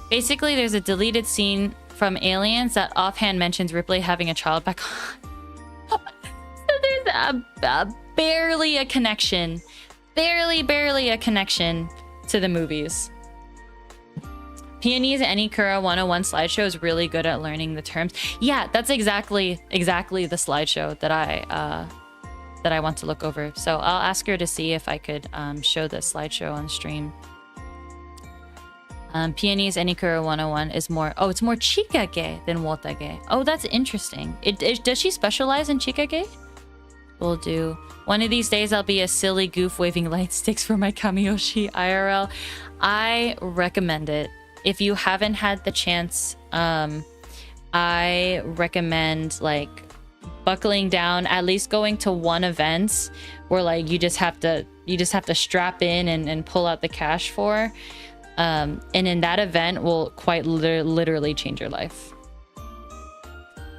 S1: Basically, there's a deleted scene from Aliens that offhand mentions Ripley having a child back on. So there's barely a connection. Barely a connection to the movies. Peonies Anikura 101 slideshow is really good at learning the terms. Yeah, that's exactly the slideshow that I want to look over. So I'll ask her to see if I could show the slideshow on stream. Peonies Anikura 101 is more... Oh, it's more chikage than wotage. Oh, that's interesting. Does she specialize in chikage? Will do. One of these days I'll be a silly goof waving light sticks for my Kamiyoshi IRL. I recommend it. If you haven't had the chance, I recommend like buckling down, at least going to one event where like you just have to strap in and pull out the cash for. And in that event will quite literally change your life.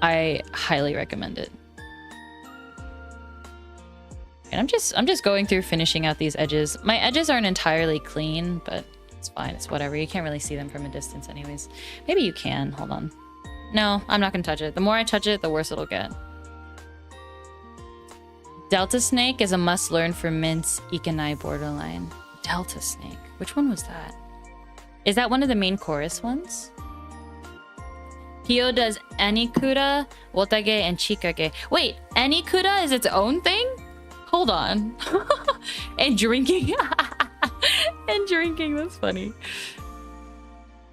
S1: I highly recommend it. And I'm just going through finishing out these edges. My edges aren't entirely clean, but it's fine. It's whatever. You can't really see them from a distance anyways. Maybe you can. Hold on. No, I'm not going to touch it. The more I touch it, the worse it'll get. Delta Snake is a must-learn for Mint's Ikanai Borderline. Delta Snake. Which one was that? Is that one of the main chorus ones? Pio does Anikura, Wotage, and Chikage. Wait, Anikura is its own thing? Hold on. And drinking. And drinking, that's funny.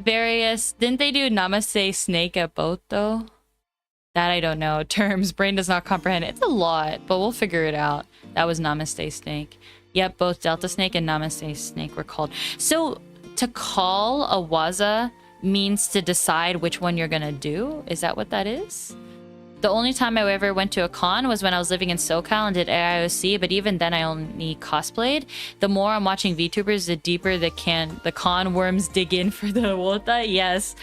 S1: Various... Didn't they do Namaste Snake at both, though? That I don't know. Terms, brain does not comprehend. It's a lot, but we'll figure it out. That was Namaste Snake. Yep, both Delta Snake and Namaste Snake were called. So, to call a waza means to decide which one you're gonna do? Is that what that is? The only time I ever went to a con was when I was living in SoCal and did AIOC, but even then I only cosplayed. The more I'm watching VTubers, the deeper the con worms dig in for the wota. Yes.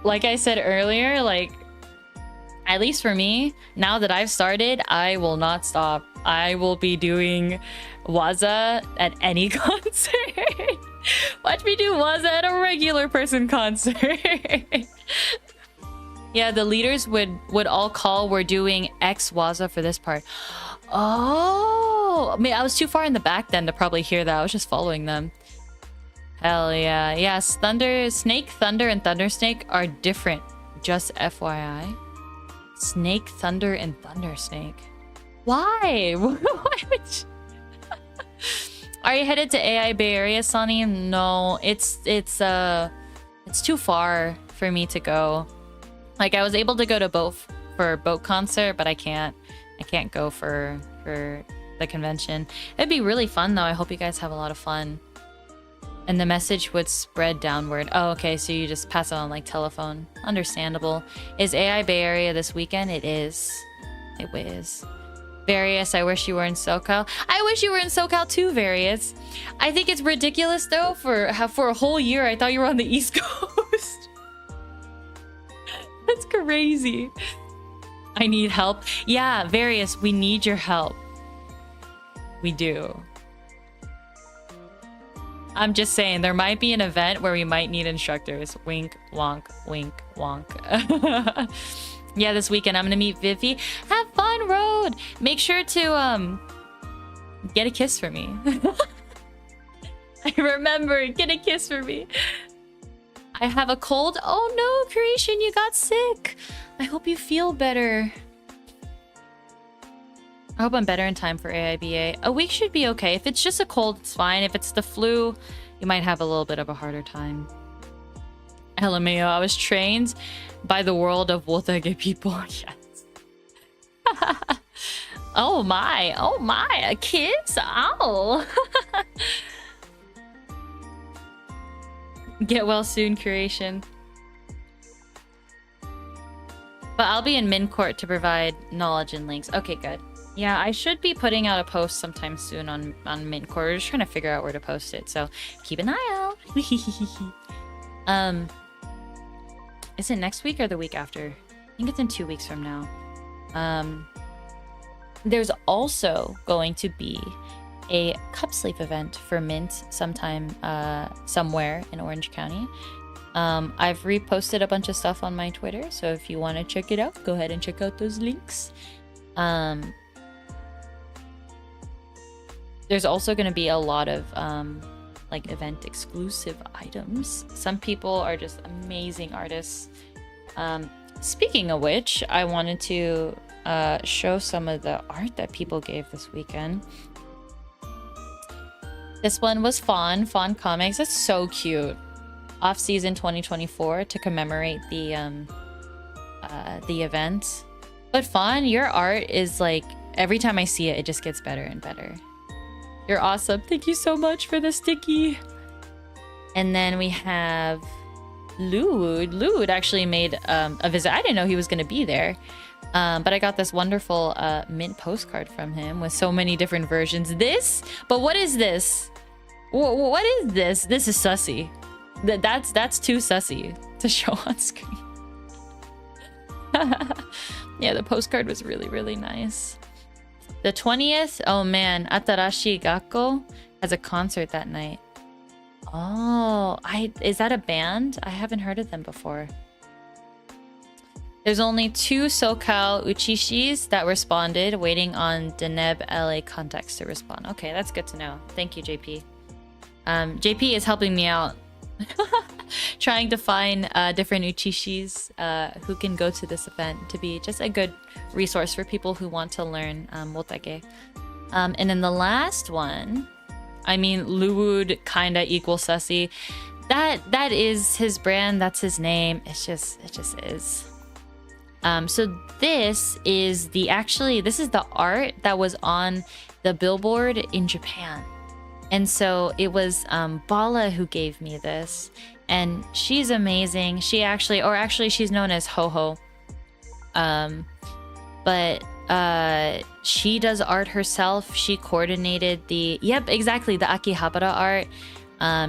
S1: Like I said earlier, like, at least for me, now that I've started, I will not stop. I will be doing waza at any concert. Watch me do waza at a regular person concert. Yeah, the leaders would all call, we're doing X waza for this part. Oh, I mean, I was too far in the back then to probably hear that. I was just following them. Hell yeah. Yes, Snake, Thunder, and Thunder Snake are different. Just FYI. Snake, Thunder, and Thunder Snake. Why? Why would you... Are you headed to AI Bay Area, Sonny? No, it's too far for me to go. Like, I was able to go to for boat concert, but I can't go for the convention. It'd be really fun though. I hope you guys have a lot of fun. And the message would spread downward. Oh, okay, so you just pass it on like telephone. Understandable. Is AI Bay Area this weekend? It is. It is. Various, I wish you were in SoCal. I wish you were in SoCal too, Various. I think it's ridiculous though, for a whole year I thought you were on the East Coast. That's crazy. I need help. Yeah, Various, we need your help. We do. I'm just saying, there might be an event where we might need instructors. Wink, wonk, wink, wonk. Yeah, this weekend I'm gonna meet Vivi. Have fun, Road! Make sure to, get a kiss for me. I remember, get a kiss for me. I have a cold. Oh no, Creation, you got sick. I hope you feel better. I hope I'm better in time for AIBA. A week should be okay. If it's just a cold, it's fine. If it's the flu, you might have a little bit of a harder time. LMAO, I was trained by the world of Wotage people. Yes. Oh my, a kiss? Ow. Get well soon, Creation. But I'll be in Min Court to provide knowledge and links. Okay, good. Yeah, I should be putting out a post sometime soon on Mintcore. We're just trying to figure out where to post it, so keep an eye out. Is it next week or the week after? I think it's in 2 weeks from now. There's also going to be a cup sleeve event for Mint sometime somewhere in Orange County. I've reposted a bunch of stuff on my Twitter, so if you want to check it out, go ahead and check out those links. There's also going to be a lot of like event exclusive items. Some people are just amazing artists. Speaking of which, I wanted to show some of the art that people gave this weekend. This one was Fawn Comics. It's so cute. Off-season 2024 to commemorate the event. But Fawn, your art is like, every time I see it, it just gets better and better. You're awesome. Thank you so much for the sticky. And then we have Lude. Lude actually made a visit. I didn't know he was going to be there. But I got this wonderful mint postcard from him with so many different versions. But what is this? What is this? This is sussy. That's too sussy to show on screen. Yeah, the postcard was really, really nice. The 20th, oh man, Atarashi Gakko has a concert that night. Oh, is that a band? I haven't heard of them before. There's only 2 SoCal Uchishis that responded, waiting on Deneb LA Contacts to respond. Okay, that's good to know. Thank you, JP. JP is helping me out. Trying to find different Uchishis who can go to this event to be just a good resource for people who want to learn Motake. And then the last one, I mean, Luwood kinda equals Sussy. That is his brand, that's his name. It just is. So this is the art that was on the billboard in Japan. And so it was Bala who gave me this, and she's amazing. Actually she's known as Ho-Ho. But she does art herself. She coordinated the Akihabara art.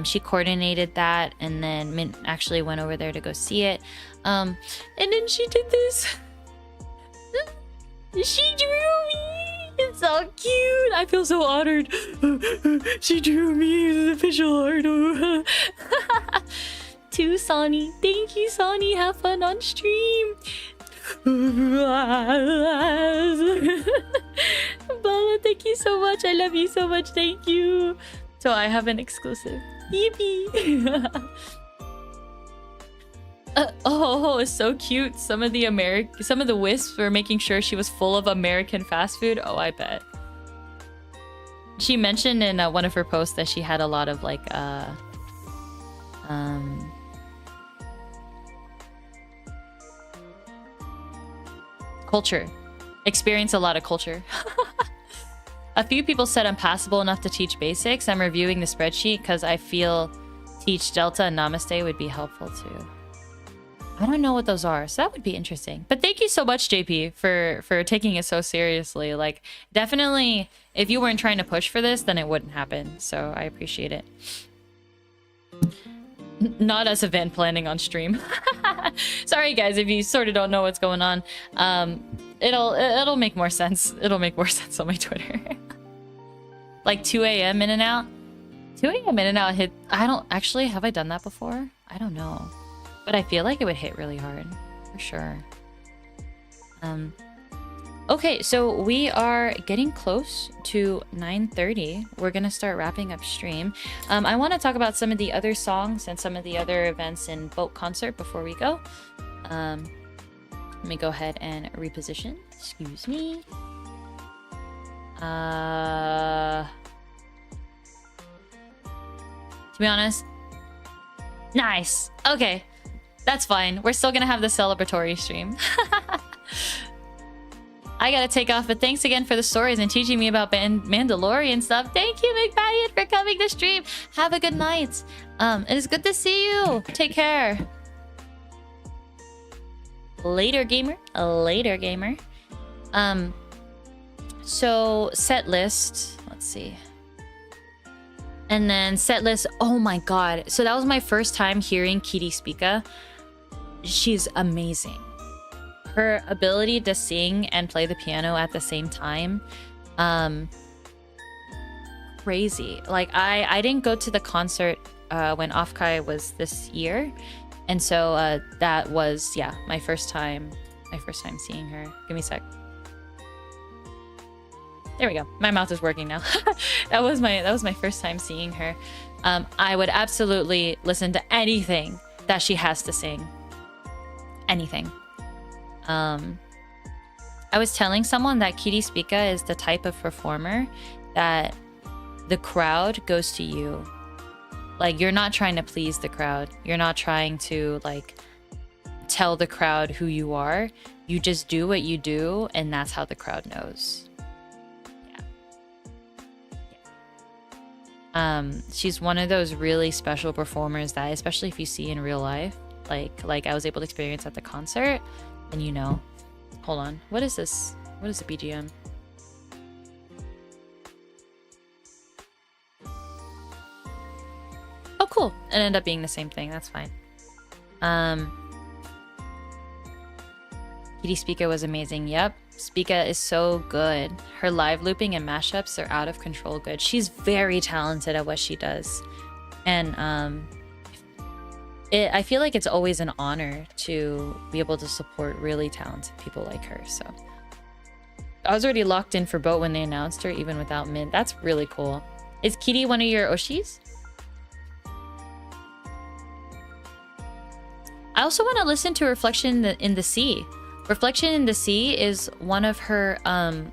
S1: She coordinated that, and then Mint actually went over there to go see it. And then she did this. She drew me. It's so cute. I feel so honored. She drew me as official art. To Sonny. Thank you, Sonny. Have fun on stream. Bala, thank you so much. I love you so much. Thank you. So I have an exclusive. Yippee. Oh, it's so cute. Some of the wisps were making sure she was full of American fast food. Oh, I bet. She mentioned in one of her posts that she had a lot of like culture. Experience a lot of culture. A few people said I'm passable enough to teach basics. I'm reviewing the spreadsheet because I feel teach Delta and Namaste would be helpful too. I don't know what those are, so that would be interesting. But thank you so much, JP, for taking it so seriously. Like, definitely, if you weren't trying to push for this, then it wouldn't happen. So I appreciate it. Not as event planning on stream. Sorry, guys, if you sort of don't know what's going on. It'll make more sense. It'll make more sense on my Twitter. Like 2 a.m. in and out. 2 a.m. in and out hit. I don't actually have I done that before? I don't know. But I feel like it would hit really hard, for sure. Okay, so we are getting close to 9:30. We're gonna start wrapping up stream. I want to talk about some of the other songs and some of the other events in Boat Concert before we go. Let me go ahead and reposition. Excuse me. To be honest, nice. Okay. That's fine. We're still gonna have the celebratory stream. I gotta take off, but thanks again for the stories and teaching me about Mandalorian stuff. Thank you, McBayan, for coming to stream. Have a good night. It is good to see you. Take care. Later, gamer. Later, gamer. So set list, let's see. And then set list, oh my god. So that was my first time hearing Kitty Spica. She's amazing. Her ability to sing and play the piano at the same time, crazy. Like I didn't go to the concert when Offkai was this year, and so that was, yeah, my first time seeing her. Give me a sec. There we go. My mouth is working now. that was my first time seeing her. I would absolutely listen to anything that she has to sing. Anything. I was telling someone that Kitty Spica is the type of performer that the crowd goes to you. Like, you're not trying to please the crowd. You're not trying to, like, tell the crowd who you are. You just do what you do, and that's how the crowd knows. She's one of those really special performers that, especially if you see in real life, like I was able to experience at the concert, and you know. Hold on. What is this? What is the BGM? Oh, cool. It ended up being the same thing. That's fine. Kitty Spica was amazing. Yep. Spica is so good. Her live looping and mashups are out of control good. She's very talented at what she does. And I feel like it's always an honor to be able to support really talented people like her. So I was already locked in for Boat when they announced her, even without Mint. That's really cool. Is Kitty one of your Oshis? I also want to listen to Reflection in the Sea. Reflection in the Sea is one of her, I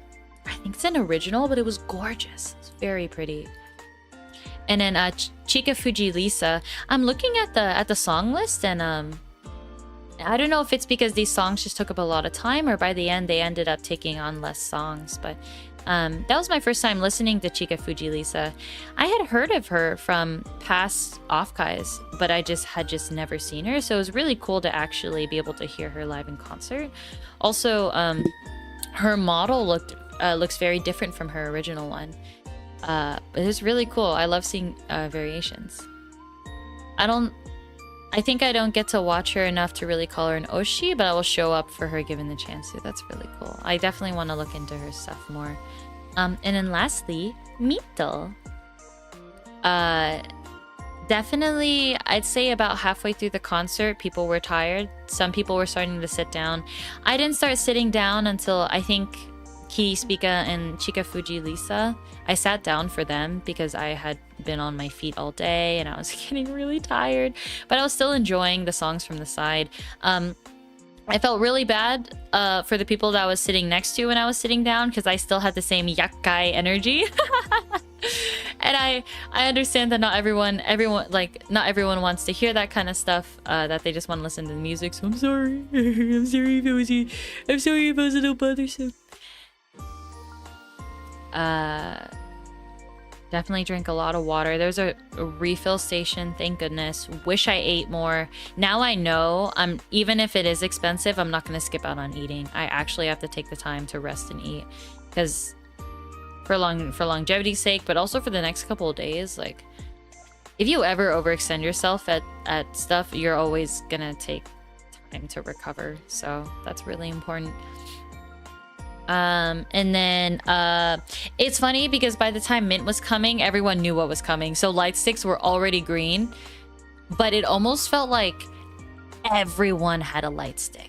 S1: think it's an original, but it was gorgeous. It's very pretty. And then Chika Fuji Lisa. I'm looking at the song list, and I don't know if it's because these songs just took up a lot of time, or by the end they ended up taking on less songs. But that was my first time listening to Chika Fuji Lisa. I had heard of her from past Offkais, but I had just never seen her. So it was really cool to actually be able to hear her live in concert. Also, her model looks very different from her original one. It was really cool. I love seeing variations. I think I don't get to watch her enough to really call her an Oshi, but I will show up for her given the chance to. That's really cool. I definitely want to look into her stuff more. And then lastly, Mito. Definitely, I'd say about halfway through the concert, people were tired. Some people were starting to sit down. I didn't start sitting down until I think Kitty Spica and Chika Fuji Lisa. I sat down for them because I had been on my feet all day and I was getting really tired, but I was still enjoying the songs from the side. I felt really bad for the people that I was sitting next to when I was sitting down, because I still had the same yakai energy. And I understand that not everyone wants to hear that kind of stuff, that they just want to listen to the music, so I'm sorry. I'm sorry if I was a little bothersome. Definitely drink a lot of water. There's a refill station, thank goodness. Wish I ate more. Now I know even if it is expensive, I'm not going to skip out on eating. I actually have to take the time to rest and eat, because for longevity's sake, but also for the next couple of days, like, if you ever overextend yourself at stuff, you're always gonna take time to recover. So that's really important. And then it's funny because by the time Mint was coming, everyone knew what was coming. So light sticks were already green, but it almost felt like everyone had a light stick.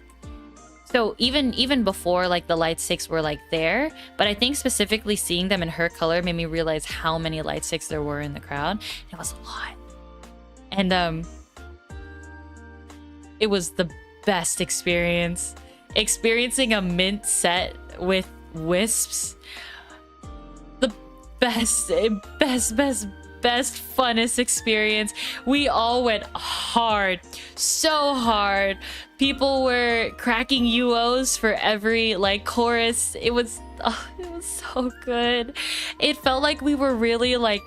S1: So even before, like, the light sticks were like there, but I think specifically seeing them in her color made me realize how many light sticks there were in the crowd. It was a lot. And it was the best experience. Experiencing a Mint set with wisps, the best, funnest experience. We all went hard, so hard. People were cracking UOs for every, like, chorus. It was so good. It felt like we were really, like,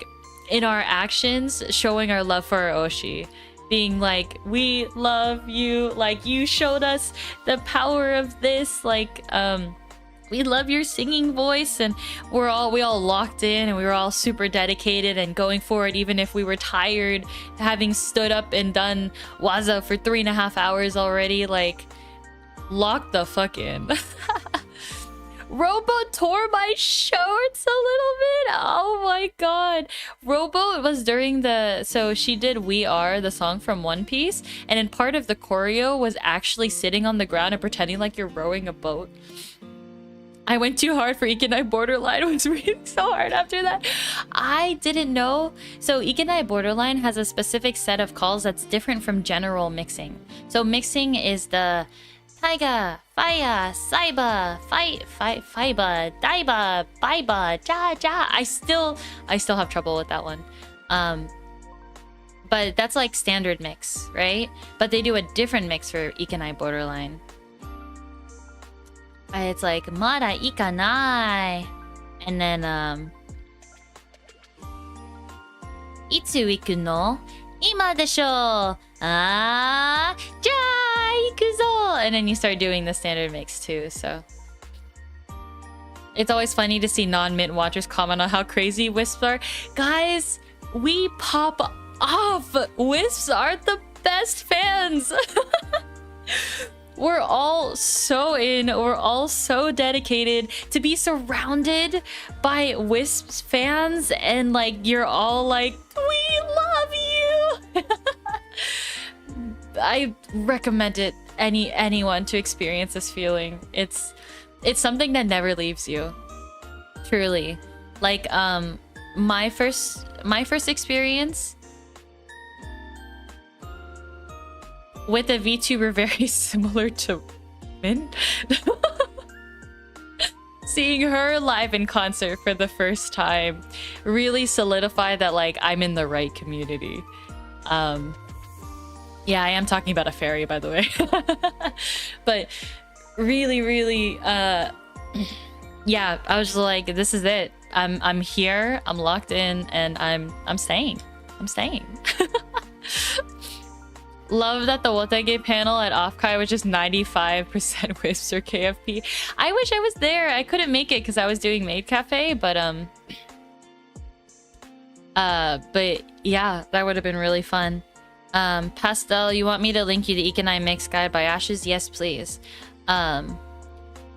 S1: in our actions showing our love for our Oshi. Being like, we love you, like, you showed us the power of this, like, we love your singing voice, and we all locked in, and we were all super dedicated and going for it, even if we were tired, having stood up and done waza for 3.5 hours already. Like, lock the fuck in. Robo tore my shorts a little bit. Oh my god. Robo was during the... So she did We Are, the song from One Piece. And in part of the choreo was actually sitting on the ground and pretending like you're rowing a boat. I went too hard for Ikenai Borderline. I was reading so hard after that. I didn't know. So Ikenai Borderline has a specific set of calls that's different from general mixing. So mixing is the... Taiga, Faya, Saiba, Faiba, Daiba, Baiba, Ja, Ja. I still have trouble with that one. But that's like standard mix, right? But they do a different mix for Ikenai Borderline. It's like Mada Ikanai. And then Itsu iku no? Ima desho. Ah, ja ikuzo. And then you start doing the standard mix too, so it's always funny to see non-mint watchers comment on how crazy wisps are. Guys, we pop off. Wisps are the best fans. We're all so in. We're all so dedicated to be surrounded by Wisps fans, and like you're all like, we love you. I recommend it anyone to experience this feeling. It's something that never leaves you. Truly. Like my first experience with a VTuber very similar to Min. Seeing her live in concert for the first time really solidified that like I'm in the right community. Yeah, I am talking about a fairy, by the way. But really, yeah, I was just like, this is it. I'm here, I'm locked in, and I'm staying. I'm staying. Love that the Wotege panel at Offkai was just 95% Wisps or KFP. I wish I was there. I couldn't make it because I was doing Maid Cafe, but yeah, that would have been really fun. Pastel, you want me to link you to Ikenai Mix Guide by Ashes? Yes, please.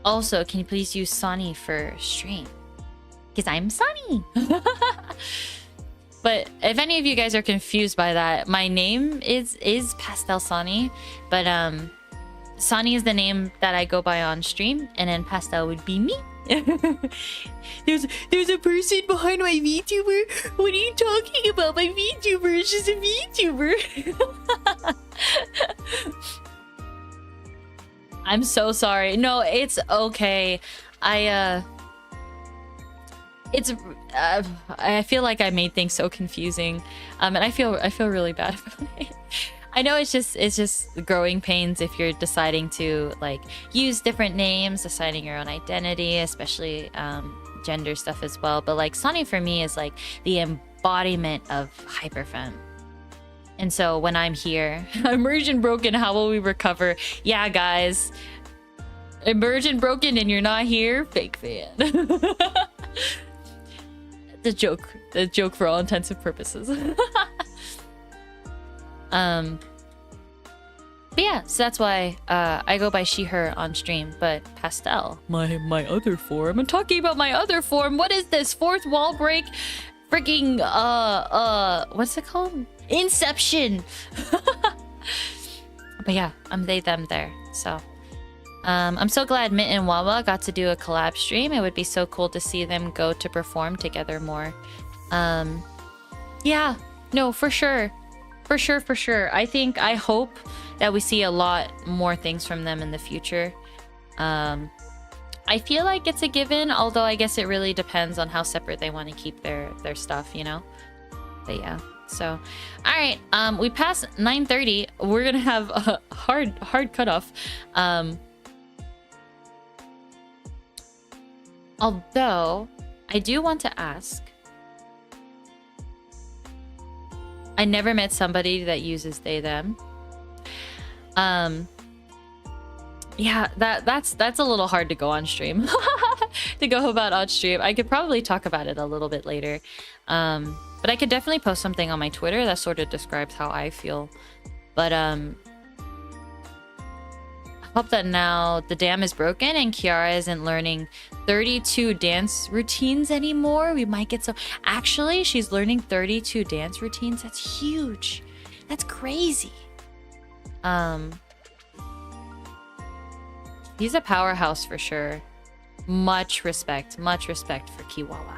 S1: Also, can you please use Sonny for stream? Because I'm Sonny. But if any of you guys are confused by that, my name is PastelSoni, but Sonny is the name that I go by on stream, and then Pastel would be me. There's a person behind my VTuber. What are you talking about? My VTuber is just a VTuber. I'm so sorry. No, it's okay. I feel like I made things so confusing, and I feel really bad about it. I know it's just growing pains if you're deciding to like use different names, deciding your own identity, especially gender stuff as well. But like Sonny for me is like the embodiment of hyperfem. And so when I'm here, immersion broken, how will we recover? Yeah, guys, immersion broken and you're not here, fake fan. The joke for all intents and purposes. But yeah, so that's why I go by she her on stream. But Pastel, my other form. I'm talking about my other form. What is this? Fourth wall break? Freaking what's it called? Inception. But yeah, I'm they them there. So I'm so glad Mint and Wawa got to do a collab stream. It would be so cool to see them go to perform together more. Yeah, no, for sure. For sure. I hope that we see a lot more things from them in the future. I feel like it's a given, although I guess it really depends on how separate they want to keep their stuff, you know? But yeah, so... Alright, we passed 9:30. We're gonna have a hard cutoff. Although, I do want to ask... I never met somebody that uses they, them. Yeah, that's a little hard to go on stream. To go about on stream. I could probably talk about it a little bit later. But I could definitely post something on my Twitter that sort of describes how I feel. But I hope that now the dam is broken and Kiara isn't learning 32 dance routines anymore. We might get some... Actually, she's learning 32 dance routines. That's huge. That's crazy. He's a powerhouse for sure. Much respect for Kiwawa.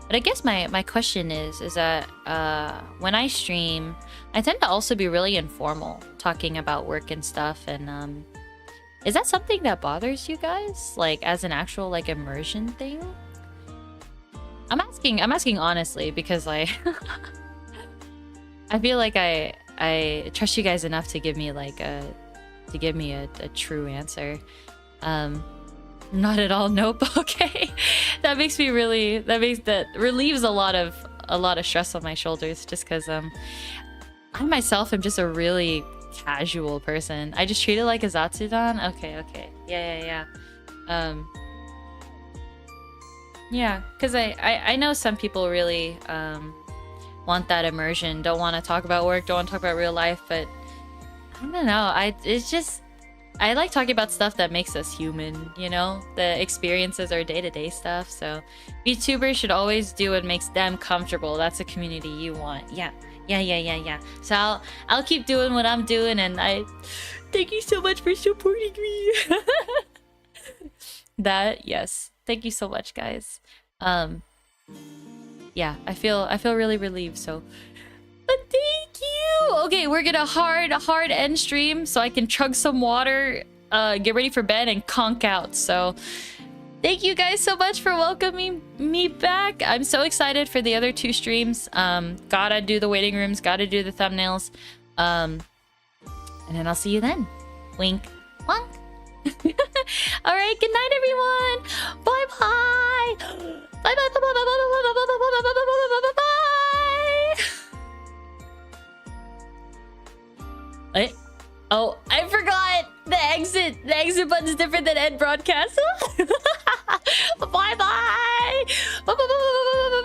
S1: But I guess my question is that when I stream, I tend to also be really informal, talking about work and stuff. And is that something that bothers you guys, like as an actual like immersion thing? I'm asking honestly because like I feel like I trust you guys enough to give me like a true answer. Not at all. Nope. Okay. That relieves a lot of stress on my shoulders, just because I myself am just a really casual person. I just treat it like a Zatsudan. Okay. Yeah. Yeah, because I know some people really want that immersion, don't want to talk about work, don't want to talk about real life, but I don't know. I like talking about stuff that makes us human, you know? The experiences or day-to-day stuff. So VTubers should always do what makes them comfortable. That's a community you want. Yeah. So I'll keep doing what I'm doing, and I thank you so much for supporting me. Yes. Thank you so much, guys. Yeah, I feel really relieved, so but thank you. Okay, we're gonna hard end stream so I can chug some water, get ready for bed, and conk out. So thank you guys so much for welcoming me back. I'm so excited for the other 2 streams. Gotta do the waiting rooms, gotta do the thumbnails. And then I'll see you then. Wink. Wonk. All right, good night, everyone. Bye bye. Bye bye bye bye bye bye bye bye bye bye bye. Oh, I forgot the exit. The exit button is different than end broadcast. Bye bye.